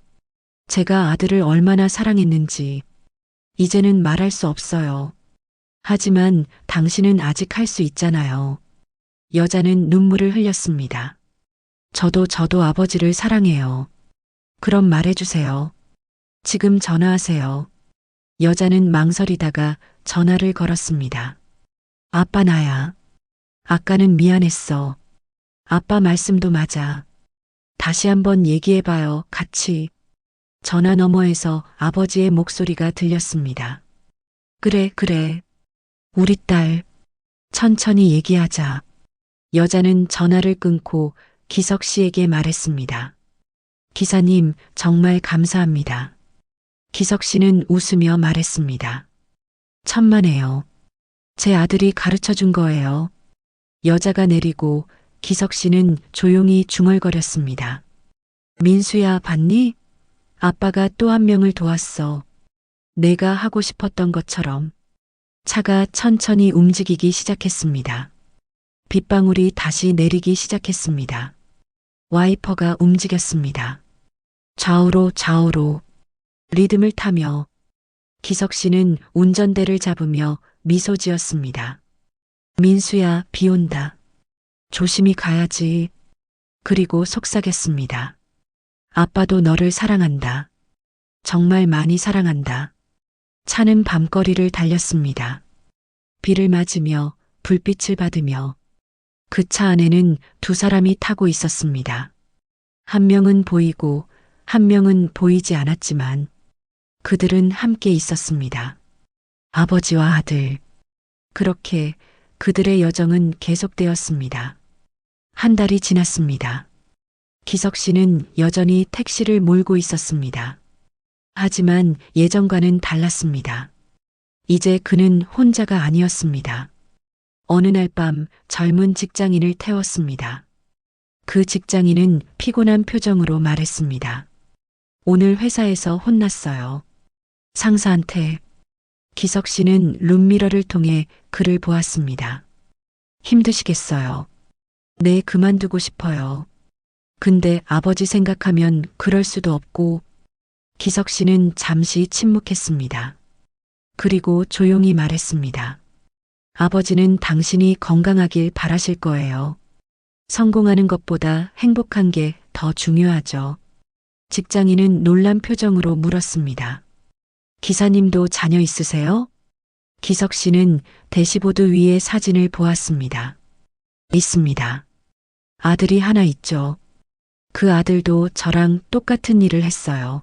제가 아들을 얼마나 사랑했는지 이제는 말할 수 없어요. 하지만 당신은 아직 할 수 있잖아요. 여자는 눈물을 흘렸습니다. 저도 아버지를 사랑해요. 그럼 말해주세요. 지금 전화하세요. 여자는 망설이다가 전화를 걸었습니다. 아빠 나야. 아까는 미안했어. 아빠 말씀도 맞아. 다시 한번 얘기해봐요. 같이. 전화 너머에서 아버지의 목소리가 들렸습니다. 그래. 우리 딸. 천천히 얘기하자. 여자는 전화를 끊고 기석 씨에게 말했습니다. 기사님, 정말 감사합니다. 기석 씨는 웃으며 말했습니다. 천만에요. 제 아들이 가르쳐 준 거예요. 여자가 내리고 기석 씨는 조용히 중얼거렸습니다. 민수야, 봤니? 아빠가 또 한 명을 도왔어. 내가 하고 싶었던 것처럼. 차가 천천히 움직이기 시작했습니다. 빗방울이 다시 내리기 시작했습니다. 와이퍼가 움직였습니다. 좌우로 리듬을 타며 기석 씨는 운전대를 잡으며 미소 지었습니다. 민수야, 비 온다. 조심히 가야지. 그리고 속삭였습니다. 아빠도 너를 사랑한다. 정말 많이 사랑한다. 차는 밤거리를 달렸습니다. 비를 맞으며 불빛을 받으며 그 차 안에는 두 사람이 타고 있었습니다. 한 명은 보이고 한 명은 보이지 않았지만 그들은 함께 있었습니다. 아버지와 아들. 그렇게 그들의 여정은 계속되었습니다. 한 달이 지났습니다. 기석 씨는 여전히 택시를 몰고 있었습니다. 하지만 예전과는 달랐습니다. 이제 그는 혼자가 아니었습니다. 어느 날 밤 젊은 직장인을 태웠습니다. 그 직장인은 피곤한 표정으로 말했습니다. 오늘 회사에서 혼났어요. 상사한테. 기석 씨는 룸미러를 통해 그를 보았습니다. 힘드시겠어요. 네, 그만두고 싶어요. 근데 아버지 생각하면 그럴 수도 없고. 기석 씨는 잠시 침묵했습니다. 그리고 조용히 말했습니다. 아버지는 당신이 건강하길 바라실 거예요. 성공하는 것보다 행복한 게 더 중요하죠. 직장인은 놀란 표정으로 물었습니다. 기사님도 자녀 있으세요? 기석 씨는 대시보드 위에 사진을 보았습니다. 있습니다. 아들이 하나 있죠. 그 아들도 저랑 똑같은 일을 했어요.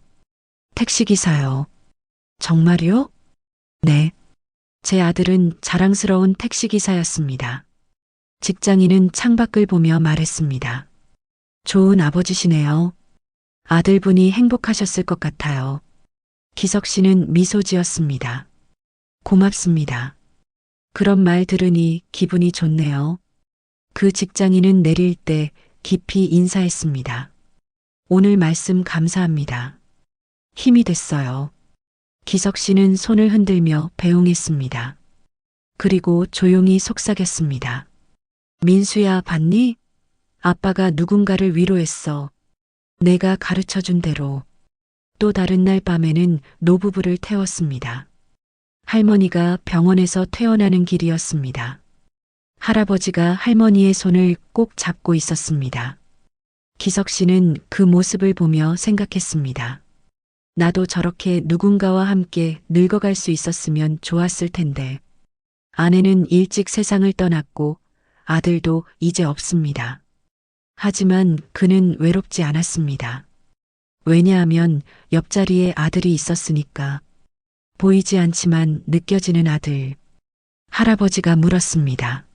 택시기사요. 정말요? 네. 제 아들은 자랑스러운 택시기사였습니다. 직장인은 창밖을 보며 말했습니다. 좋은 아버지시네요. 아들분이 행복하셨을 것 같아요. 기석 씨는 미소 지었습니다. 고맙습니다. 그런 말 들으니 기분이 좋네요. 그 직장인은 내릴 때 깊이 인사했습니다. 오늘 말씀 감사합니다. 힘이 됐어요. 기석 씨는 손을 흔들며 배웅했습니다. 그리고 조용히 속삭였습니다. 민수야, 봤니? 아빠가 누군가를 위로했어. 내가 가르쳐 준 대로. 또 다른 날 밤에는 노부부를 태웠습니다. 할머니가 병원에서 퇴원하는 길이었습니다. 할아버지가 할머니의 손을 꼭 잡고 있었습니다. 기석 씨는 그 모습을 보며 생각했습니다. 나도 저렇게 누군가와 함께 늙어갈 수 있었으면 좋았을 텐데. 아내는 일찍 세상을 떠났고 아들도 이제 없습니다. 하지만 그는 외롭지 않았습니다. 왜냐하면 옆자리에 아들이 있었으니까. 보이지 않지만 느껴지는 아들. 할아버지가 물었습니다.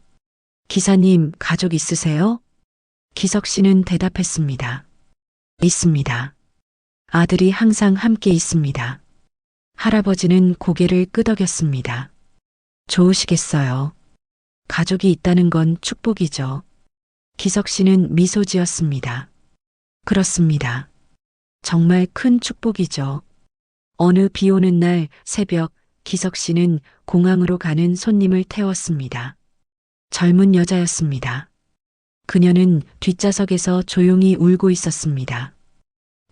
기사님, 가족 있으세요? 기석 씨는 대답했습니다. 있습니다. 아들이 항상 함께 있습니다. 할아버지는 고개를 끄덕였습니다. 좋으시겠어요. 가족이 있다는 건 축복이죠. 기석 씨는 미소 지었습니다. 그렇습니다. 정말 큰 축복이죠. 어느 비 오는 날 새벽 기석 씨는 공항으로 가는 손님을 태웠습니다. 젊은 여자였습니다. 그녀는 뒷좌석에서 조용히 울고 있었습니다.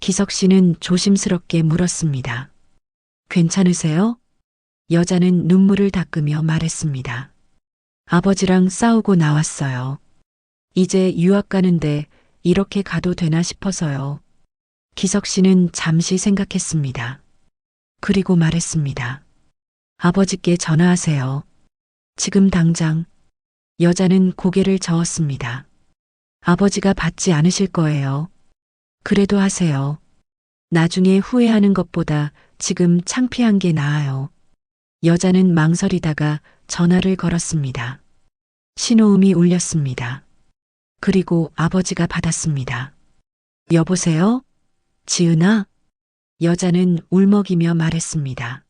기석 씨는 조심스럽게 물었습니다. 괜찮으세요? 여자는 눈물을 닦으며 말했습니다. 아버지랑 싸우고 나왔어요. 이제 유학 가는데 이렇게 가도 되나 싶어서요. 기석 씨는 잠시 생각했습니다. 그리고 말했습니다. 아버지께 전화하세요. 지금 당장. 여자는 고개를 저었습니다. 아버지가 받지 않으실 거예요. 그래도 하세요. 나중에 후회하는 것보다 지금 창피한 게 나아요. 여자는 망설이다가 전화를 걸었습니다. 신호음이 울렸습니다. 그리고 아버지가 받았습니다. 여보세요? 지은아? 여자는 울먹이며 말했습니다.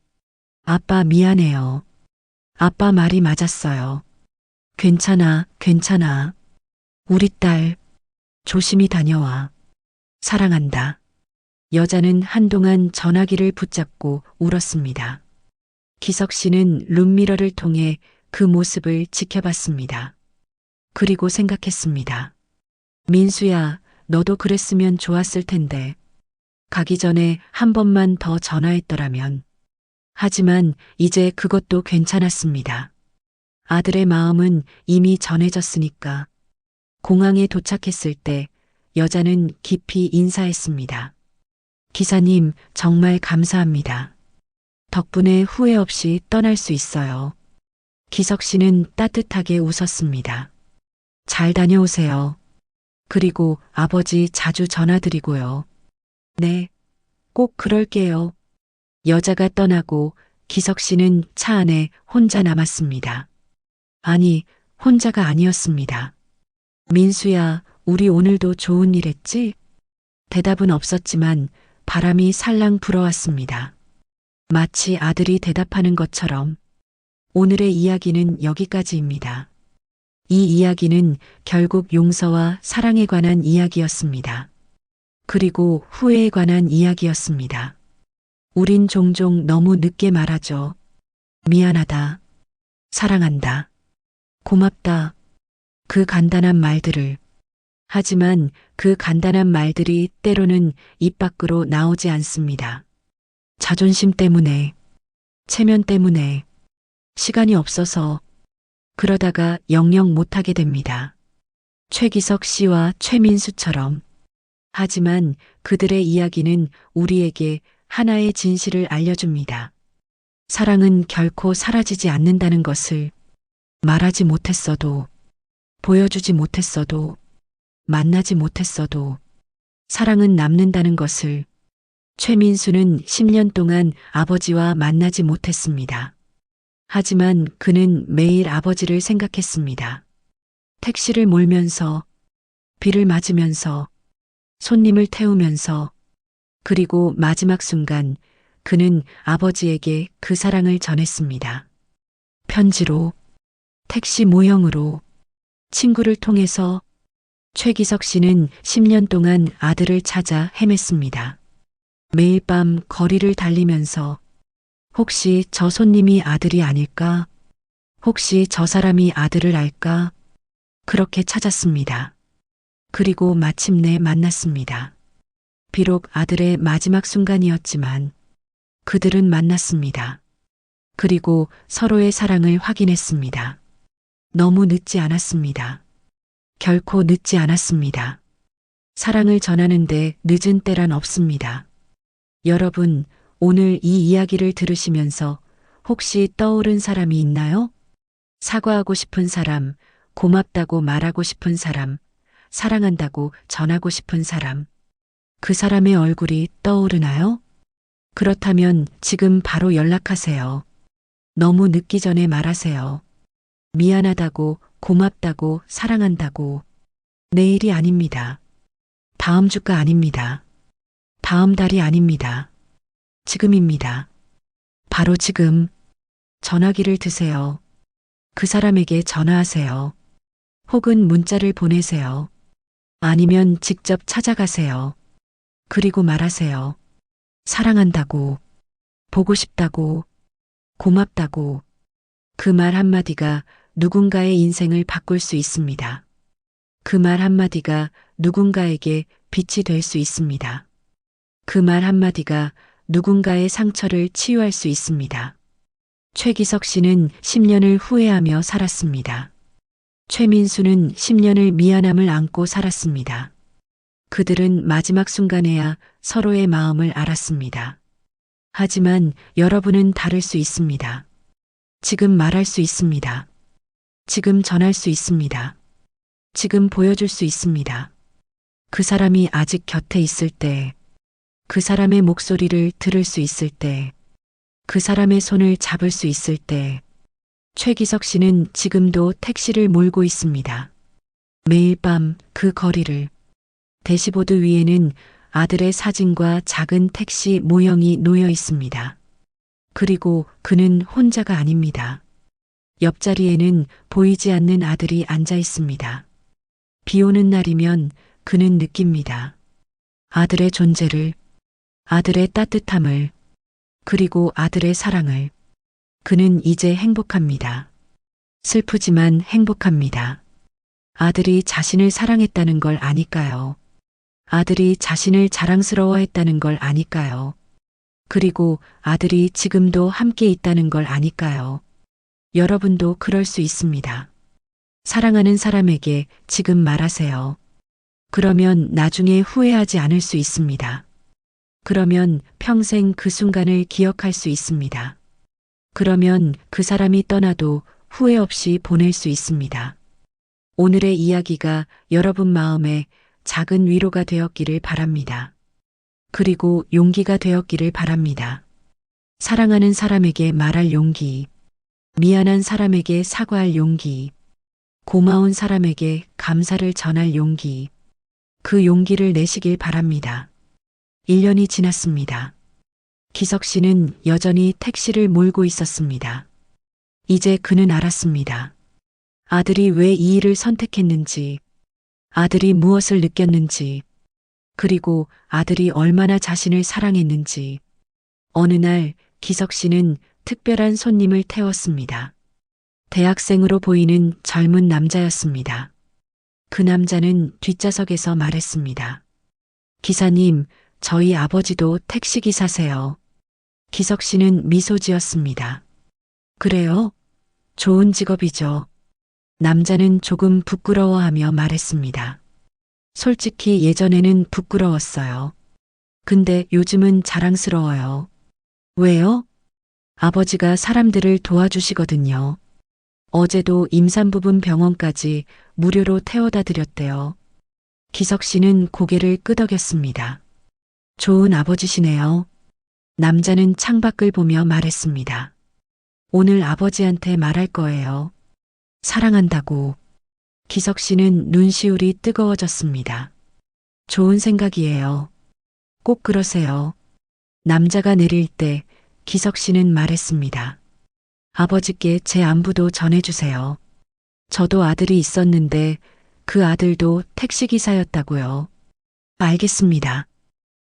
아빠 미안해요. 아빠 말이 맞았어요. 괜찮아, 괜찮아. 우리 딸, 조심히 다녀와. 사랑한다. 여자는 한동안 전화기를 붙잡고 울었습니다. 기석 씨는 룸미러를 통해 그 모습을 지켜봤습니다. 그리고 생각했습니다. 민수야, 너도 그랬으면 좋았을 텐데. 가기 전에 한 번만 더 전화했더라면. 하지만 이제 그것도 괜찮았습니다. 아들의 마음은 이미 전해졌으니까. 공항에 도착했을 때 여자는 깊이 인사했습니다. 기사님, 정말 감사합니다. 덕분에 후회 없이 떠날 수 있어요. 기석 씨는 따뜻하게 웃었습니다. 잘 다녀오세요. 그리고 아버지 자주 전화드리고요. 네, 꼭 그럴게요. 여자가 떠나고 기석 씨는 차 안에 혼자 남았습니다. 아니, 혼자가 아니었습니다. 민수야, 우리 오늘도 좋은 일 했지? 대답은 없었지만 바람이 살랑 불어왔습니다. 마치 아들이 대답하는 것처럼. 오늘의 이야기는 여기까지입니다. 이 이야기는 결국 용서와 사랑에 관한 이야기였습니다. 그리고 후회에 관한 이야기였습니다. 우린 종종 너무 늦게 말하죠. 미안하다. 사랑한다. 고맙다. 그 간단한 말들을. 하지만 그 간단한 말들이 때로는 입 밖으로 나오지 않습니다. 자존심 때문에, 체면 때문에, 시간이 없어서, 그러다가 영영 못하게 됩니다. 최기석 씨와 최민수처럼. 하지만 그들의 이야기는 우리에게 하나의 진실을 알려줍니다. 사랑은 결코 사라지지 않는다는 것을 말하지 못했어도, 보여주지 못했어도, 만나지 못했어도 사랑은 남는다는 것을. 최민수는 10년 동안 아버지와 만나지 못했습니다. 하지만 그는 매일 아버지를 생각했습니다. 택시를 몰면서, 비를 맞으면서, 손님을 태우면서, 그리고 마지막 순간 그는 아버지에게 그 사랑을 전했습니다. 편지로, 택시 모형으로, 친구를 통해서. 최기석 씨는 10년 동안 아들을 찾아 헤맸습니다. 매일 밤 거리를 달리면서 혹시 저 손님이 아들이 아닐까? 혹시 저 사람이 아들을 알까? 그렇게 찾았습니다. 그리고 마침내 만났습니다. 비록 아들의 마지막 순간이었지만 그들은 만났습니다. 그리고 서로의 사랑을 확인했습니다. 너무 늦지 않았습니다. 결코 늦지 않았습니다. 사랑을 전하는데 늦은 때란 없습니다. 여러분, 오늘 이 이야기를 들으시면서 혹시 떠오른 사람이 있나요? 사과하고 싶은 사람, 고맙다고 말하고 싶은 사람, 사랑한다고 전하고 싶은 사람. 그 사람의 얼굴이 떠오르나요? 그렇다면 지금 바로 연락하세요. 너무 늦기 전에 말하세요. 미안하다고, 고맙다고, 사랑한다고. 내일이 아닙니다. 다음 주가 아닙니다. 다음 달이 아닙니다. 지금입니다. 바로 지금. 전화기를 드세요. 그 사람에게 전화하세요. 혹은 문자를 보내세요. 아니면 직접 찾아가세요. 그리고 말하세요. 사랑한다고, 보고 싶다고, 고맙다고. 그 말 한마디가 누군가의 인생을 바꿀 수 있습니다. 그 말 한마디가 누군가에게 빛이 될 수 있습니다. 그 말 한마디가 누군가의 상처를 치유할 수 있습니다. 최기석 씨는 10년을 후회하며 살았습니다. 최민수는 10년을 미안함을 안고 살았습니다. 그들은 마지막 순간에야 서로의 마음을 알았습니다. 하지만 여러분은 다를 수 있습니다. 지금 말할 수 있습니다. 지금 전할 수 있습니다. 지금 보여줄 수 있습니다. 그 사람이 아직 곁에 있을 때, 그 사람의 목소리를 들을 수 있을 때, 그 사람의 손을 잡을 수 있을 때, 최기석 씨는 지금도 택시를 몰고 있습니다. 매일 밤 그 거리를. 대시보드 위에는 아들의 사진과 작은 택시 모형이 놓여 있습니다. 그리고 그는 혼자가 아닙니다. 옆자리에는 보이지 않는 아들이 앉아 있습니다. 비 오는 날이면 그는 느낍니다. 아들의 존재를, 아들의 따뜻함을, 그리고 아들의 사랑을. 그는 이제 행복합니다. 슬프지만 행복합니다. 아들이 자신을 사랑했다는 걸 아니까요. 아들이 자신을 자랑스러워했다는 걸 아니까요. 그리고 아들이 지금도 함께 있다는 걸 아니까요. 여러분도 그럴 수 있습니다. 사랑하는 사람에게 지금 말하세요. 그러면 나중에 후회하지 않을 수 있습니다. 그러면 평생 그 순간을 기억할 수 있습니다. 그러면 그 사람이 떠나도 후회 없이 보낼 수 있습니다. 오늘의 이야기가 여러분 마음에 작은 위로가 되었기를 바랍니다. 그리고 용기가 되었기를 바랍니다. 사랑하는 사람에게 말할 용기, 미안한 사람에게 사과할 용기, 고마운 사람에게 감사를 전할 용기, 그 용기를 내시길 바랍니다. 1년이 지났습니다. 기석 씨는 여전히 택시를 몰고 있었습니다. 이제 그는 알았습니다. 아들이 왜 이 일을 선택했는지, 아들이 무엇을 느꼈는지, 그리고 아들이 얼마나 자신을 사랑했는지. 어느 날 기석 씨는 특별한 손님을 태웠습니다. 대학생으로 보이는 젊은 남자였습니다. 그 남자는 뒷좌석에서 말했습니다. 기사님, 저희 아버지도 택시기사세요. 기석 씨는 미소 지었습니다. 그래요? 좋은 직업이죠. 남자는 조금 부끄러워하며 말했습니다. 솔직히 예전에는 부끄러웠어요. 근데 요즘은 자랑스러워요. 왜요? 아버지가 사람들을 도와주시거든요. 어제도 임산부분 병원까지 무료로 태워다 드렸대요. 기석 씨는 고개를 끄덕였습니다. 좋은 아버지시네요. 남자는 창밖을 보며 말했습니다. 오늘 아버지한테 말할 거예요. 사랑한다고. 기석 씨는 눈시울이 뜨거워졌습니다. 좋은 생각이에요. 꼭 그러세요. 남자가 내릴 때 기석 씨는 말했습니다. 아버지께 제 안부도 전해주세요. 저도 아들이 있었는데 그 아들도 택시기사였다고요. 알겠습니다.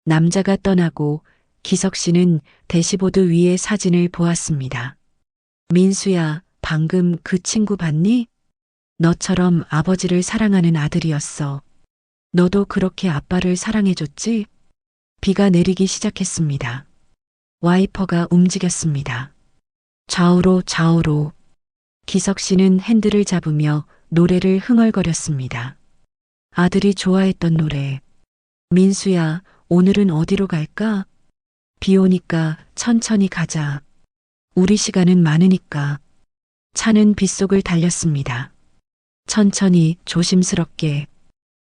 남자가 떠나고 기석 씨는 대시보드 위의 사진을 보았습니다. 민수야, 방금 그 친구 봤니? 너처럼 아버지를 사랑하는 아들이었어. 너도 그렇게 아빠를 사랑해줬지? 비가 내리기 시작했습니다. 와이퍼가 움직였습니다. 좌우로 좌우로. 기석 씨는 핸들을 잡으며 노래를 흥얼거렸습니다. 아들이 좋아했던 노래. 민수야, 오늘은 어디로 갈까? 비 오니까 천천히 가자. 우리 시간은 많으니까. 차는 빗속을 달렸습니다. 천천히 조심스럽게.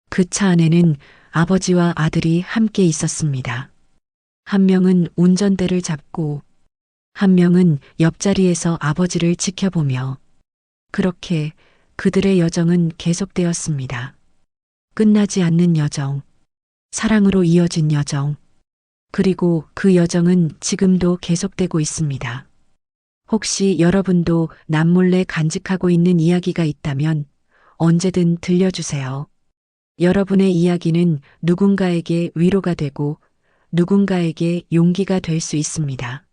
그 차 안에는 아버지와 아들이 함께 있었습니다. 한 명은 운전대를 잡고 한 명은 옆자리에서 아버지를 지켜보며 그렇게 그들의 여정은 계속되었습니다. 끝나지 않는 여정, 사랑으로 이어진 여정, 그리고 그 여정은 지금도 계속되고 있습니다. 혹시 여러분도 남몰래 간직하고 있는 이야기가 있다면 언제든 들려주세요. 여러분의 이야기는 누군가에게 위로가 되고 누군가에게 용기가 될 수 있습니다.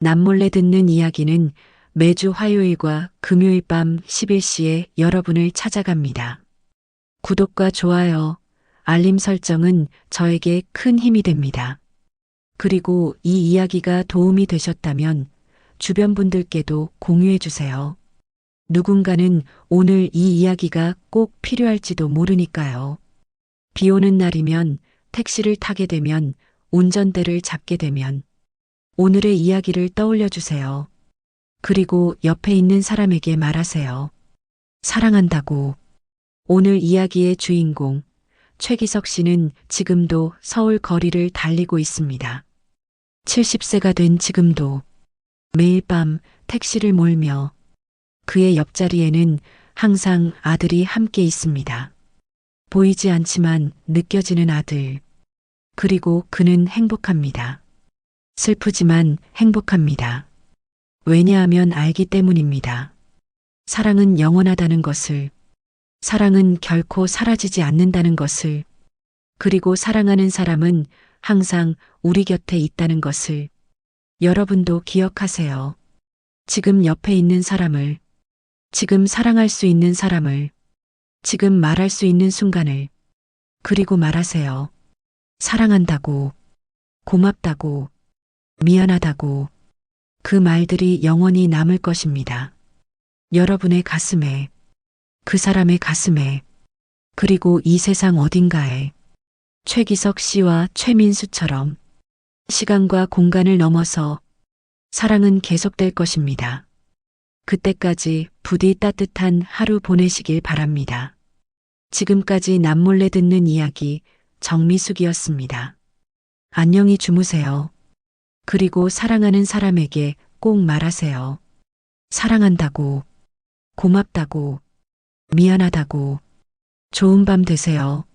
남몰래 듣는 이야기는 매주 화요일과 금요일 밤 11시에 여러분을 찾아갑니다. 구독과 좋아요, 알림 설정은 저에게 큰 힘이 됩니다. 그리고 이 이야기가 도움이 되셨다면 주변 분들께도 공유해 주세요. 누군가는 오늘 이 이야기가 꼭 필요할지도 모르니까요. 비 오는 날이면, 택시를 타게 되면, 운전대를 잡게 되면 오늘의 이야기를 떠올려 주세요. 그리고 옆에 있는 사람에게 말하세요. 사랑한다고. 오늘 이야기의 주인공 최기석 씨는 지금도 서울 거리를 달리고 있습니다. 70세가 된 지금도 매일 밤 택시를 몰며 그의 옆자리에는 항상 아들이 함께 있습니다. 보이지 않지만 느껴지는 아들. 그리고 그는 행복합니다. 슬프지만 행복합니다. 왜냐하면 알기 때문입니다. 사랑은 영원하다는 것을, 사랑은 결코 사라지지 않는다는 것을, 그리고 사랑하는 사람은 항상 우리 곁에 있다는 것을 여러분도 기억하세요. 지금 옆에 있는 사람을, 지금 사랑할 수 있는 사람을, 지금 말할 수 있는 순간을, 그리고 말하세요. 사랑한다고, 고맙다고, 미안하다고. 그 말들이 영원히 남을 것입니다. 여러분의 가슴에, 그 사람의 가슴에, 그리고 이 세상 어딘가에 최기석 씨와 최민수처럼 시간과 공간을 넘어서 사랑은 계속될 것입니다. 그때까지 부디 따뜻한 하루 보내시길 바랍니다. 지금까지 남몰래 듣는 이야기 정미숙이었습니다. 안녕히 주무세요. 그리고 사랑하는 사람에게 꼭 말하세요. 사랑한다고, 고맙다고, 미안하다고. 좋은 밤 되세요.